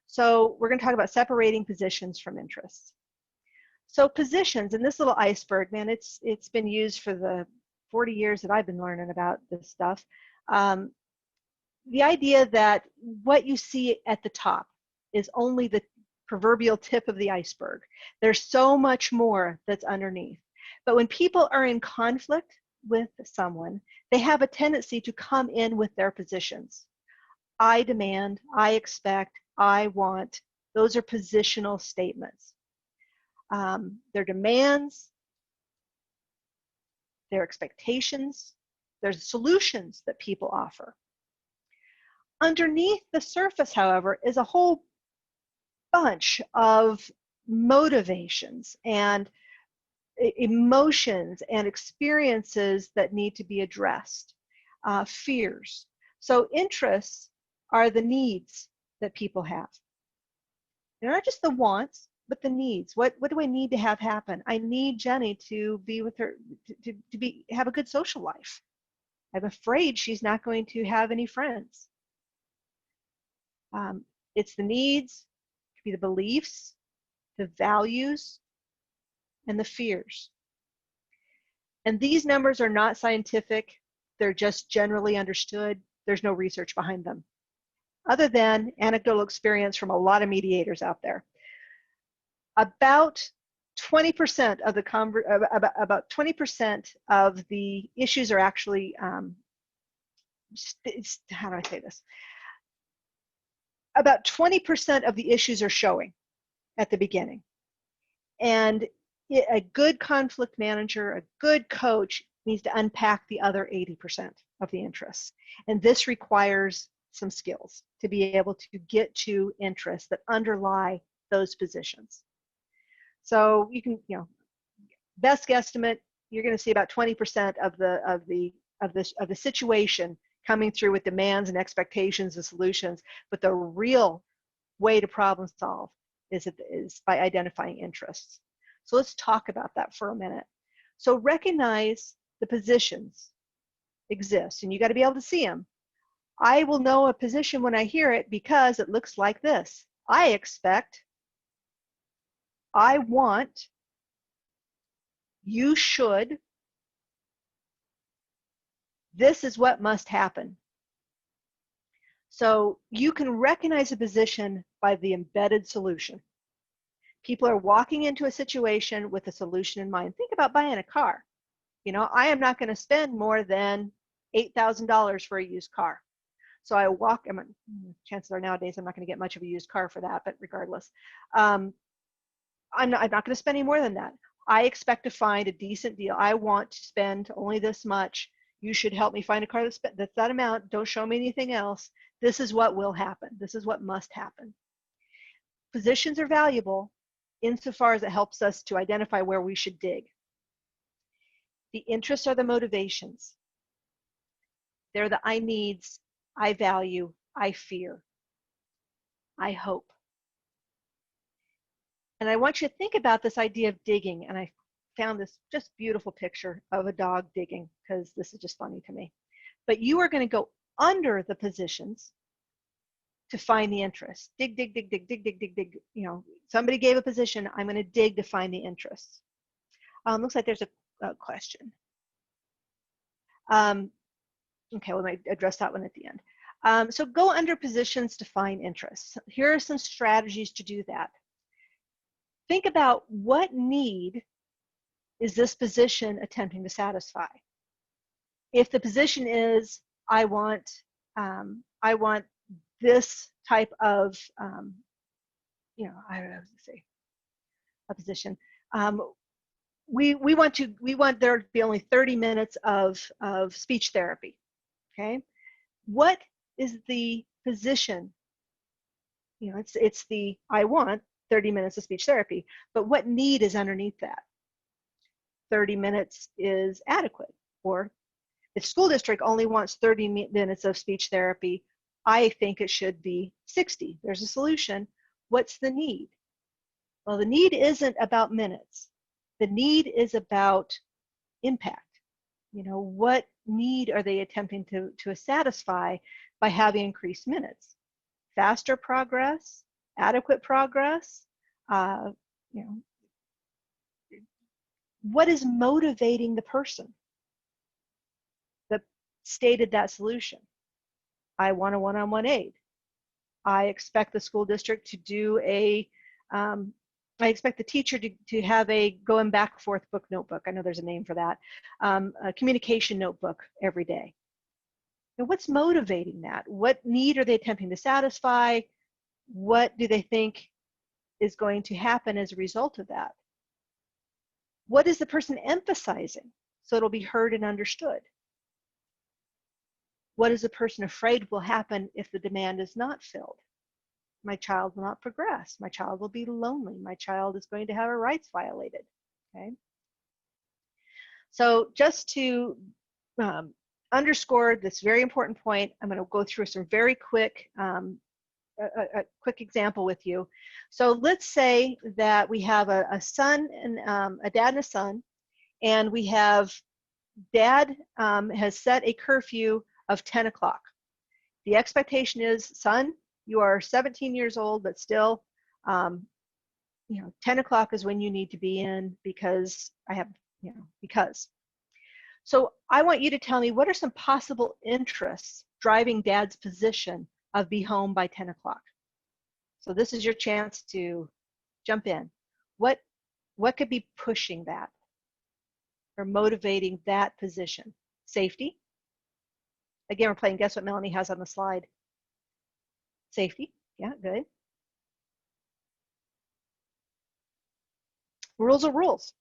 So we're going to talk about separating positions from interests. So positions, and this little iceberg, man, it's been used for the 40 years that I've been learning about this stuff. The idea that what you see at the top is only the proverbial tip of the iceberg. There's so much more that's underneath. But when people are in conflict with someone, they have a tendency to come in with their positions. I demand, I expect, I want. Those are positional statements. Their demands, their expectations, there's solutions that people offer. Underneath the surface, however, is a whole bunch of motivations and emotions and experiences that need to be addressed, fears. So interests are the needs that people have. They're not just the wants, but the needs. What do I need to have happen? I need Jenny to be with her, to have a good social life. I'm afraid she's not going to have any friends. It's the needs, it could be the beliefs, the values, and the fears. And these numbers are not scientific. They're just generally understood. There's no research behind them, other than anecdotal experience from a lot of mediators out there. About 20% of the about 20% of the issues are actually how do I say this? About 20% of the issues are showing at the beginning, and a good conflict manager, a good coach, needs to unpack the other 80% of the interests, and this requires some skills to be able to get to interests that underlie those positions. So you can, best guesstimate, you're going to see about 20% of the situation coming through with demands and expectations and solutions. But the real way to problem solve is by identifying interests. So let's talk about that for a minute. So recognize the positions exist, and you got to be able to see them. I will know a position when I hear it because it looks like this. I expect, I want, you should, this is what must happen. So you can recognize a position by the embedded solution. People are walking into a situation with a solution in mind. Think about buying a car. You know, I am not going to spend more than $8,000 for a used car. So I walk, I mean, chances are nowadays I'm not going to get much of a used car for that, but regardless, I'm not going to spend any more than that. I expect to find a decent deal. I want to spend only this much. You should help me find a car that's that amount. Don't show me anything else. This is what will happen. This is what must happen. Positions are valuable insofar as it helps us to identify where we should dig. The interests are the motivations. They're the I needs, I value, I fear, I hope. And I want you to think about this idea of digging. And I found this just beautiful picture of a dog digging, because this is just funny to me. But you are going to go under the positions to find the interest. Dig, dig, dig, dig, dig, dig, dig, dig. You know, somebody gave a position. I'm going to dig to find the interests. Looks like there's a question. Okay, we might address that one at the end. So go under positions to find interests. Here are some strategies to do that. Think about what need is this position attempting to satisfy. If the position is, I want this type of, you know, I don't know what to say, a position. We want there to be only 30 minutes of speech therapy. Okay, what is the position? You know, it's the I want 30 minutes of speech therapy, but what need is underneath that? 30 minutes is adequate. Or if school district only wants 30 minutes of speech therapy, I think it should be 60. There's a solution. What's the need? Well, the need isn't about minutes. The need is about impact. You know, what need are they attempting to satisfy by having increased minutes? Faster progress, adequate progress, you know, what is motivating the person that stated that solution? I want a one-on-one aid. I expect the school district to do I expect the teacher to have a going back and forth book notebook. I know there's a name for that. A communication notebook every day. Now, what's motivating that? What need are they attempting to satisfy? What do they think is going to happen as a result of that? What is the person emphasizing so it'll be heard and understood? What is the person afraid will happen if the demand is not filled? My child will not progress. My child will be lonely. My child is going to have her rights violated. Okay. So just to underscore this very important point, I'm going to go through some very quick, a quick example with you. So let's say that we have a son and a dad and a son, and we have dad has set a curfew of 10 o'clock. The expectation is, son, you are 17 years old, but still, you know, 10 o'clock is when you need to be in because I have, you know, because. So I want you to tell me what are some possible interests driving dad's position of be home by 10 o'clock. So this is your chance to jump in. What could be pushing that or motivating that position? Safety. Again, we're playing guess what Melanie has on the slide. Safety, yeah, good. Rules are rules.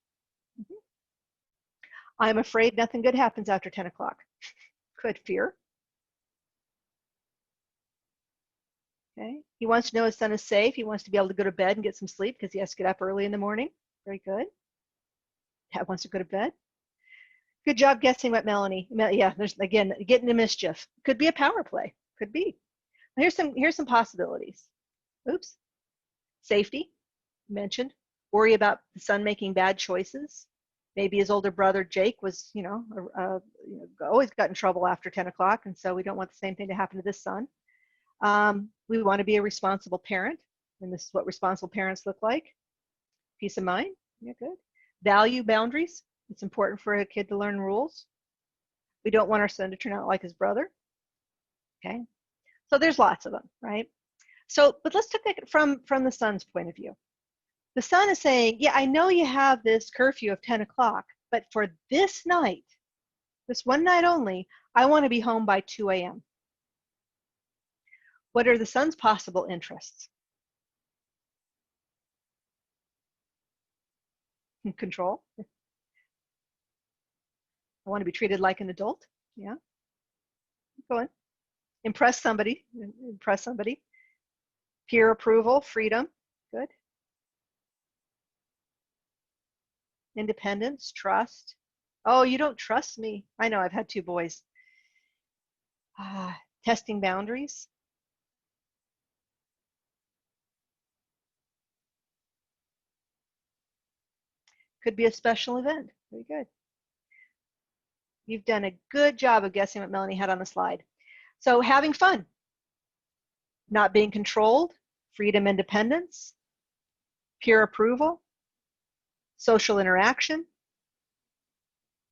I'm afraid nothing good happens after 10 o'clock. Good. Fear. Okay. He wants to know his son is safe. He wants to be able to go to bed and get some sleep because he has to get up early in the morning. Very good. Dad wants to go to bed. Good job guessing what Melanie. Yeah, there's again getting to mischief. Could be a power play. Could be. Here's some possibilities. Oops. Safety, mentioned. Worry about the son making bad choices. Maybe his older brother Jake was, you know, always got in trouble after 10 o'clock, and so we don't want the same thing to happen to this son. We want to be a responsible parent, and this is what responsible parents look like. Peace of mind. Yeah, good. Value boundaries. It's important for a kid to learn rules. We don't want our son to turn out like his brother. Okay. So there's lots of them, right? So, but let's take it from the son's point of view. The son is saying, yeah, I know you have this curfew of 10 o'clock, but for this night, this one night only, I want to be home by 2 a.m. What are the son's possible interests? Control. I want to be treated like an adult. Yeah. Go on. Impress somebody. Impress somebody. Peer approval, freedom. Good. Independence, trust. Oh, you don't trust me. I know, I've had 2 boys. Testing boundaries. Could be a special event. Very good. You've done a good job of guessing what Melanie had on the slide. So having fun, not being controlled, freedom, independence, peer approval, social interaction.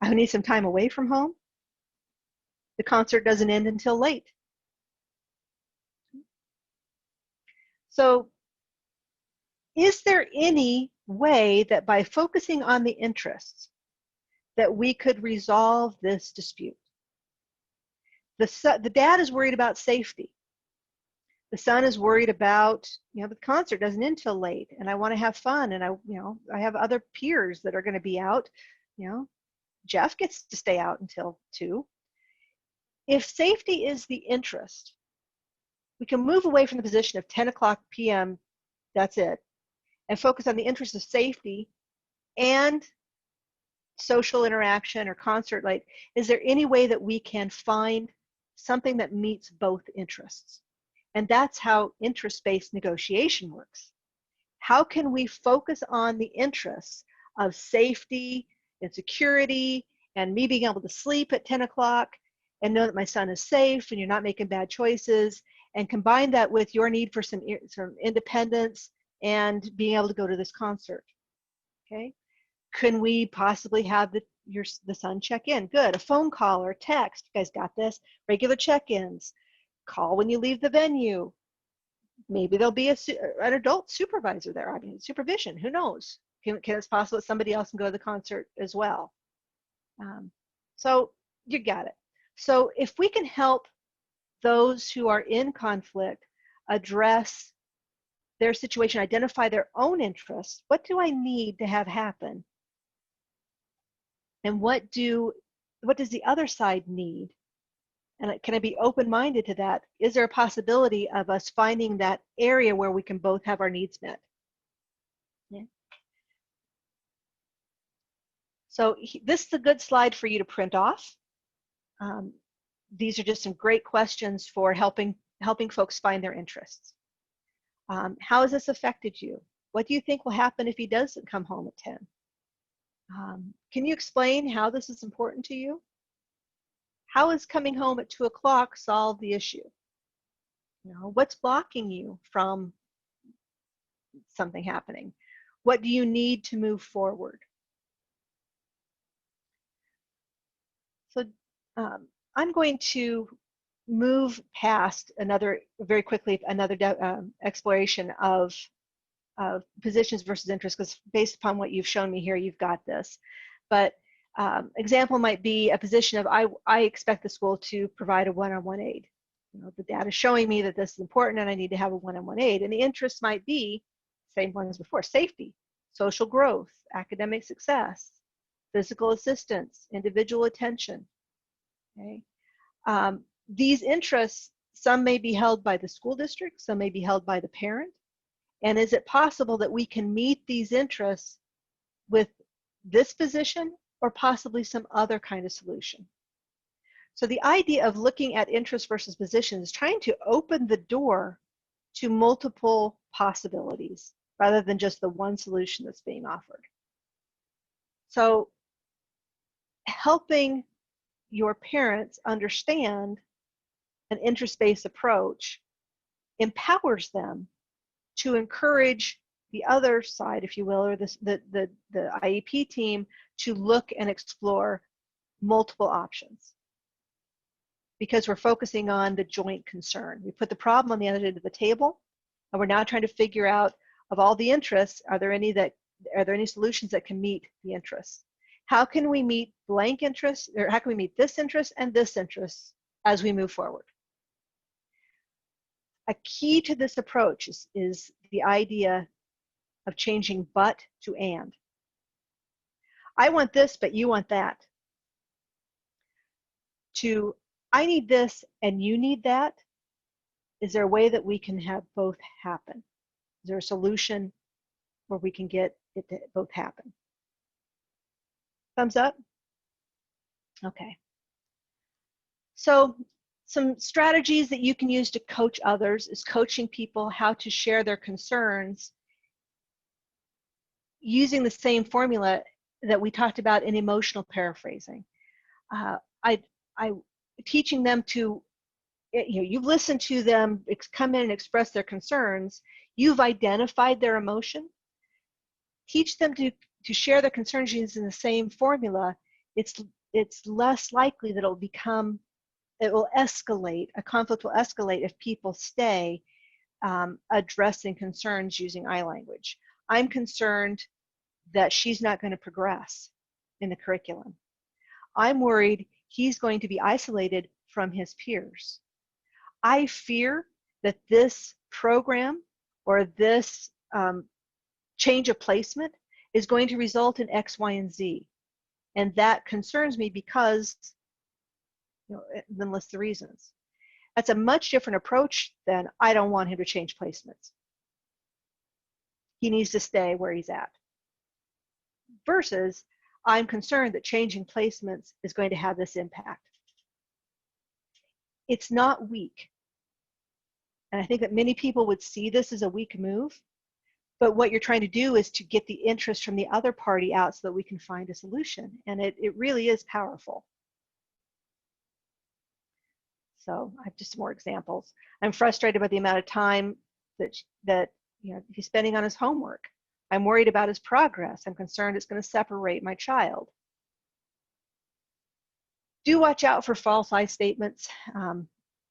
I need some time away from home. The concert doesn't end until late. So is there any way that by focusing on the interests that we could resolve this dispute? The dad is worried about safety. The son is worried about, the concert doesn't end till late, and I want to have fun, and I have other peers that are going to be out. Jeff gets to stay out until 2. If safety is the interest, we can move away from the position of 10 o'clock p.m., that's it, and focus on the interest of safety and social interaction or concert light. Is there any way that we can find something that meets both interests? And that's how interest-based negotiation works. How can we focus on the interests of safety and security and me being able to sleep at 10 o'clock and know that my son is safe and you're not making bad choices, and combine that with your need for some independence and being able to go to this concert? Okay. Can we possibly have the son check in? Good. A phone call or text. You guys got this? Regular check-ins. Call when you leave the venue. Maybe there'll be an adult supervisor there. Supervision. Who knows? Can it's possible that somebody else can go to the concert as well? So you got it. So if we can help those who are in conflict address their situation, identify their own interests, what do I need to have happen? And what does the other side need? And can I be open-minded to that? Is there a possibility of us finding that area where we can both have our needs met? Yeah. So this is a good slide for you to print off. These are just some great questions for helping folks find their interests. How has this affected you? What do you think will happen if he doesn't come home at 10? Can you explain how this is important to you? How is coming home at 2 o'clock solve the issue? What's blocking you from something happening? What do you need to move forward? So I'm going to move past very quickly another exploration of positions versus interests, because based upon what you've shown me here, you've got this. But example might be a position of I expect the school to provide a one-on-one aid. The data is showing me that this is important and I need to have a one-on-one aid. And the interests might be same one as before: safety, social growth, academic success, physical assistance, individual attention. Okay. These interests, some may be held by the school district, some may be held by the parent. And is it possible that we can meet these interests with this position or possibly some other kind of solution? So the idea of looking at interest versus position is trying to open the door to multiple possibilities rather than just the one solution that's being offered. So helping your parents understand an interest-based approach empowers them to encourage the other side, if you will, or the IEP team to look and explore multiple options, because we're focusing on the joint concern. We put the problem on the other end of the table, and we're now trying to figure out, of all the interests, are there any solutions that can meet the interests? How can we meet blank interests, or how can we meet this interest and this interest as we move forward? A key to this approach is the idea of changing but to and. I want this, but you want that. To I need this and you need that. Is there a way that we can have both happen? Is there a solution where we can get it to both happen? Thumbs up? Okay. So some strategies that you can use to coach others is coaching people how to share their concerns using the same formula that we talked about in emotional paraphrasing. Teaching them to, you've listened to them come in and express their concerns, you've identified their emotion, teach them to share their concerns using the same formula. It's less likely that it will escalate, a conflict will escalate if people stay addressing concerns using I language. I'm concerned that she's not going to progress in the curriculum. I'm worried he's going to be isolated from his peers. I fear that this program or this change of placement is going to result in X, Y, and Z. And that concerns me because, then list the reasons. That's a much different approach than I don't want him to change placements. He needs to stay where he's at. Versus, I'm concerned that changing placements is going to have this impact. It's not weak. And I think that many people would see this as a weak move, but what you're trying to do is to get the interest from the other party out so that we can find a solution. And it really is powerful. So I have just some more examples. I'm frustrated by the amount of time that he's spending on his homework. I'm worried about his progress. I'm concerned it's going to separate my child. Do watch out for false I statements.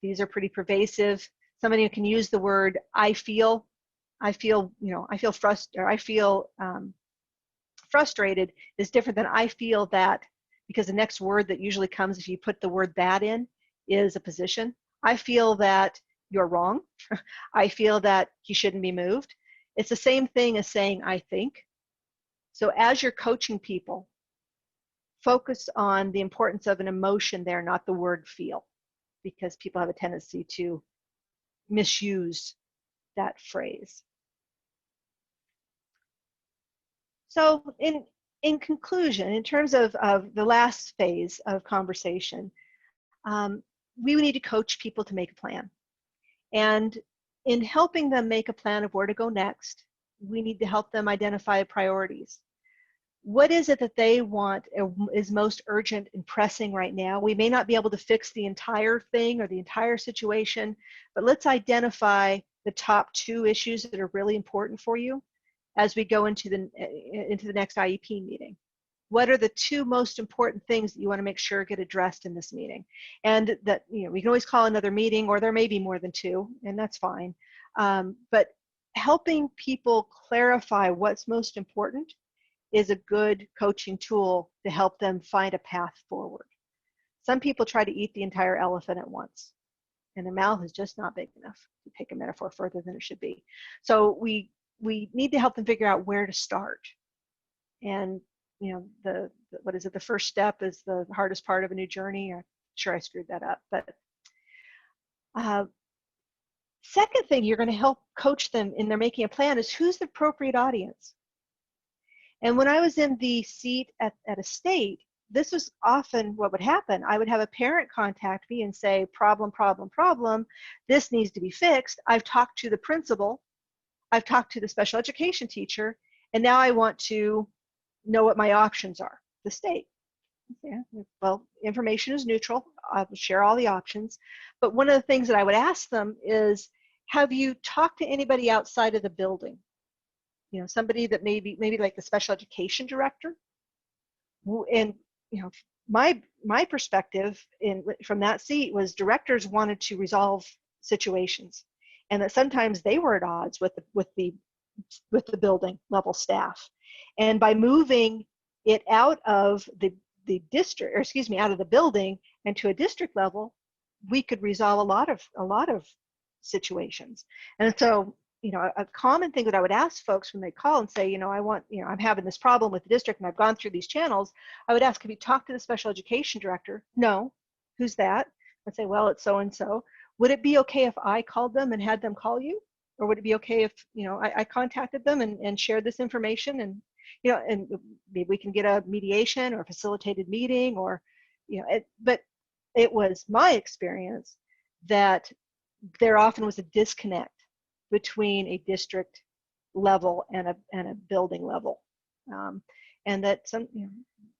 These are pretty pervasive. Somebody who can use the word I feel frustrated is different than I feel that, because the next word that usually comes if you put the word that in is a position. I feel that you're wrong. I feel that he shouldn't be moved. It's the same thing as saying I think. So as you're coaching people, focus on the importance of an emotion there, not the word feel, because people have a tendency to misuse that phrase. So in conclusion, in terms of the last phase of conversation, we need to coach people to make a plan. And in helping them make a plan of where to go next, we need to help them identify priorities. What is it that they want is most urgent and pressing right now? We may not be able to fix the entire thing or the entire situation, but let's identify the top 2 issues that are really important for you as we go into the next IEP meeting. What are the 2 most important things that you want to make sure get addressed in this meeting? And that, we can always call another meeting, or there may be more than 2, and that's fine. But helping people clarify what's most important is a good coaching tool to help them find a path forward. Some people try to eat the entire elephant at once, and their mouth is just not big enough to take a metaphor further than it should be. So we need to help them figure out where to start. And the first step is the hardest part of a new journey. I'm sure I screwed that up, but second thing you're going to help coach them in their making a plan is who's the appropriate audience. And when I was in the seat at a state, this was often what would happen. I would have a parent contact me and say, problem, problem, problem, this needs to be fixed. I've talked to the principal, I've talked to the special education teacher, and now I want to know what my options are. The state. Yeah, well, information is neutral. I will share all the options. But one of the things that I would ask them is, have you talked to anybody outside of the building? Somebody that maybe like the special education director. And my perspective from that seat was directors wanted to resolve situations, and that sometimes they were at odds with the building level staff. And by moving it out of the district, or excuse me, out of the building and to a district level, we could resolve a lot of situations. And so, a common thing that I would ask folks when they call and say, I'm having this problem with the district and I've gone through these channels, I would ask, have you talked to the special education director? No. Who's that? I'd say, well, it's so-and-so. Would it be okay if I called them and had them call you? Or would it be okay if, I contacted them and shared this information, and, and maybe we can get a mediation or a facilitated meeting, or, but it was my experience that there often was a disconnect between a district level and a building level, and that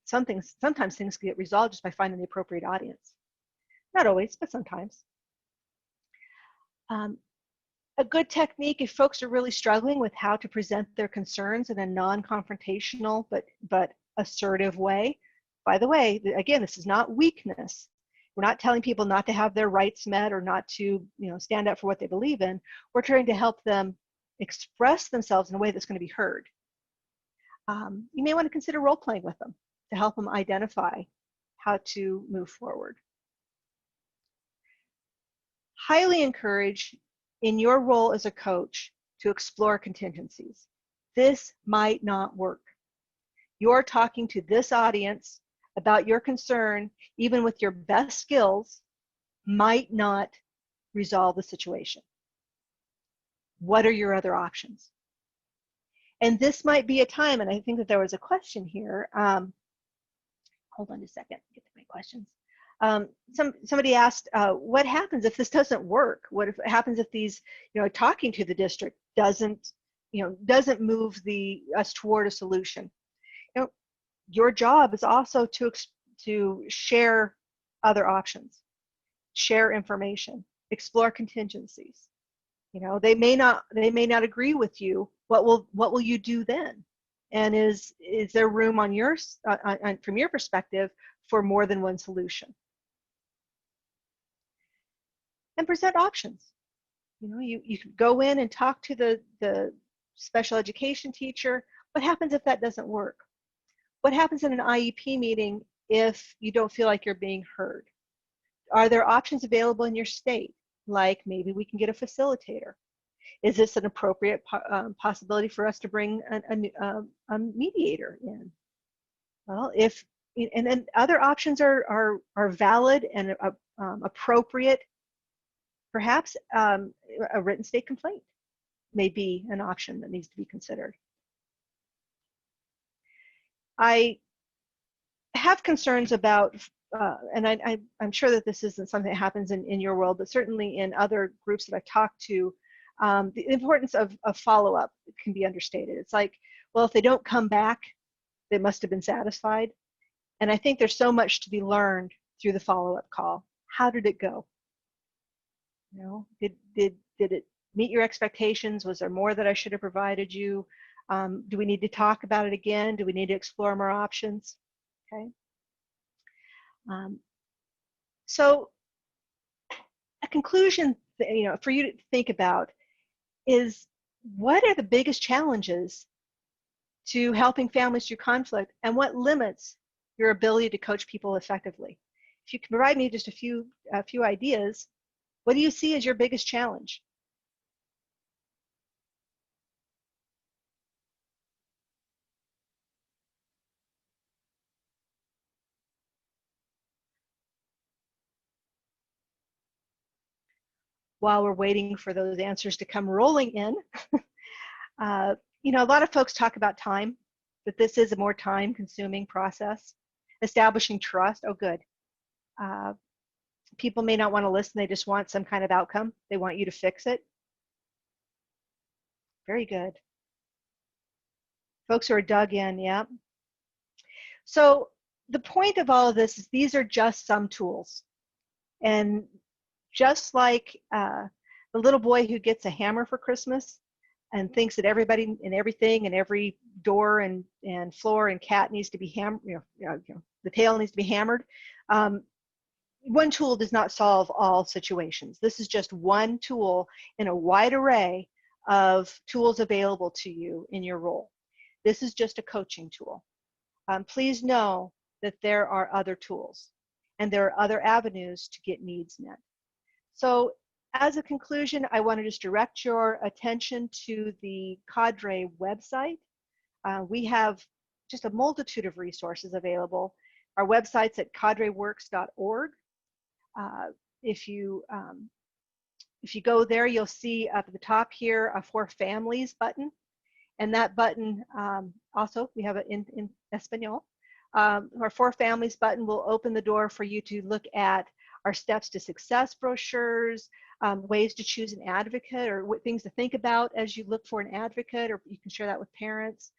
sometimes things get resolved just by finding the appropriate audience. Not always, but sometimes. A good technique, if folks are really struggling with how to present their concerns in a non-confrontational but assertive way. By the way, again, this is not weakness. We're not telling people not to have their rights met or not to, stand up for what they believe in. We're trying to help them express themselves in a way that's going to be heard. You may want to consider role-playing with them to help them identify how to move forward. Highly encourage in your role as a coach to explore contingencies. This might not work. You're talking to this audience about your concern, even with your best skills, might not resolve the situation. What are your other options? And this might be a time, and I think that there was a question here. Hold on a second, get to my questions. Somebody asked, what happens if this doesn't work? What if it happens if these, talking to the district doesn't move us toward a solution? Your job is also to share other options, share information, explore contingencies. They may not agree with you. What will you do then? And is there room on from your perspective for more than one solution? And present options. You can go in and talk to the special education teacher. What happens if that doesn't work? What happens in an IEP meeting if you don't feel like you're being heard? Are there options available in your state? Like maybe we can get a facilitator. Is this an appropriate possibility for us to bring a mediator in? Well, and then other options are valid and appropriate. Perhaps a written state complaint may be an option that needs to be considered. I have concerns about, and I'm sure that this isn't something that happens in your world, but certainly in other groups that I've talked to, the importance of follow-up can be understated. It's like, well, if they don't come back, they must have been satisfied. And I think there's so much to be learned through the follow-up call. How did it go? Did it meet your expectations? Was there more that I should have provided you? Do we need to talk about it again? Do we need to explore more options? Okay. So a conclusion, for you to think about is, what are the biggest challenges to helping families through conflict, and what limits your ability to coach people effectively? If you can provide me just a few ideas, what do you see as your biggest challenge? While we're waiting for those answers to come rolling in, a lot of folks talk about time, that this is a more time-consuming process. Establishing trust, oh good. People may not want to listen, they just want some kind of outcome. They want you to fix it. Very good. Folks who are dug in, yeah. So the point of all of this is these are just some tools. And just like the little boy who gets a hammer for Christmas and thinks that everybody and everything and every door and floor and cat needs to be hammered, the tail needs to be hammered. One tool does not solve all situations. This is just one tool in a wide array of tools available to you in your role. This is just a coaching tool. please know that there are other tools and there are other avenues to get needs met. So as a conclusion, I want to just direct your attention to the CADRE website. We have just a multitude of resources available. Our website's at cadreworks.org. If you go there, you'll see up at the top here a For Families button. And that button, also, we have it in Espanol. Our For Families button will open the door for you to look at our Steps to Success brochures, ways to choose an advocate, or what things to think about as you look for an advocate, or you can share that with parents.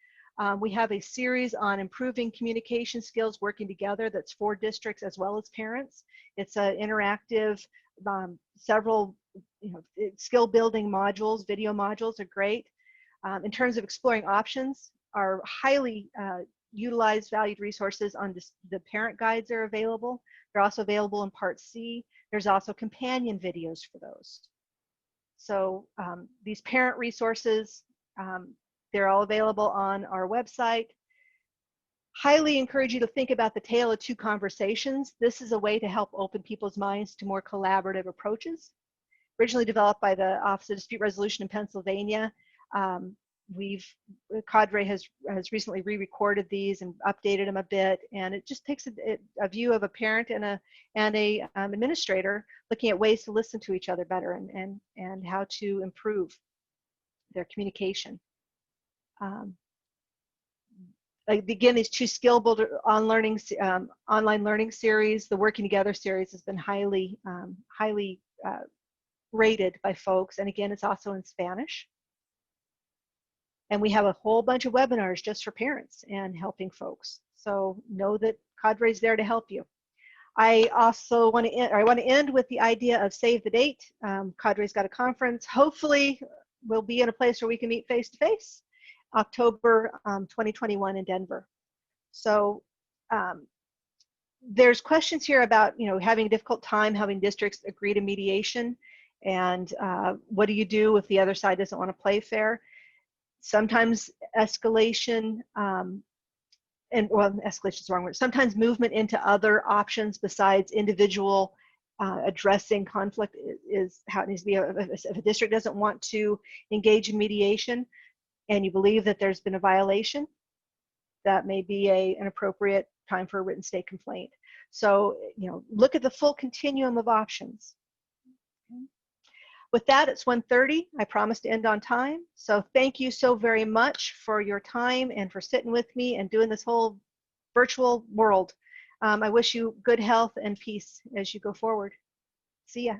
We have a series on improving communication skills working together that's for districts as well as parents. It's an interactive, several skill building modules, video modules are great. In terms of exploring options, our highly utilized, valued resources on the parent guides are available. They're also available in Part C. There's also companion videos for those. So these parent resources, they're all available on our website. Highly encourage you to think about the tale of two conversations. This is a way to help open people's minds to more collaborative approaches. Originally developed by the Office of Dispute Resolution in Pennsylvania, CADRE has recently re-recorded these and updated them a bit, and it just takes a view of a parent and a administrator looking at ways to listen to each other better and how to improve their communication. Again, these two skill builder online learning series, the Working Together series, has been highly rated by folks, and again, it's also in Spanish. And we have a whole bunch of webinars just for parents and helping folks. So know that CADRE is there to help you. I also want to end with the idea of save the date. CADRE's got a conference. Hopefully, we'll be in a place where we can meet face to face, October 2021 in Denver. So there's questions here about having a difficult time having districts agree to mediation, and what do you do if the other side doesn't want to play fair? Sometimes escalation, escalation is the wrong word. Sometimes movement into other options besides individual addressing conflict is how it needs to be. If a district doesn't want to engage in mediation and you believe that there's been a violation, that may be an appropriate time for a written state complaint. So, look at the full continuum of options. With that, it's 1:30. I promised to end on time. So thank you so very much for your time and for sitting with me and doing this whole virtual world. I wish you good health and peace as you go forward. See ya.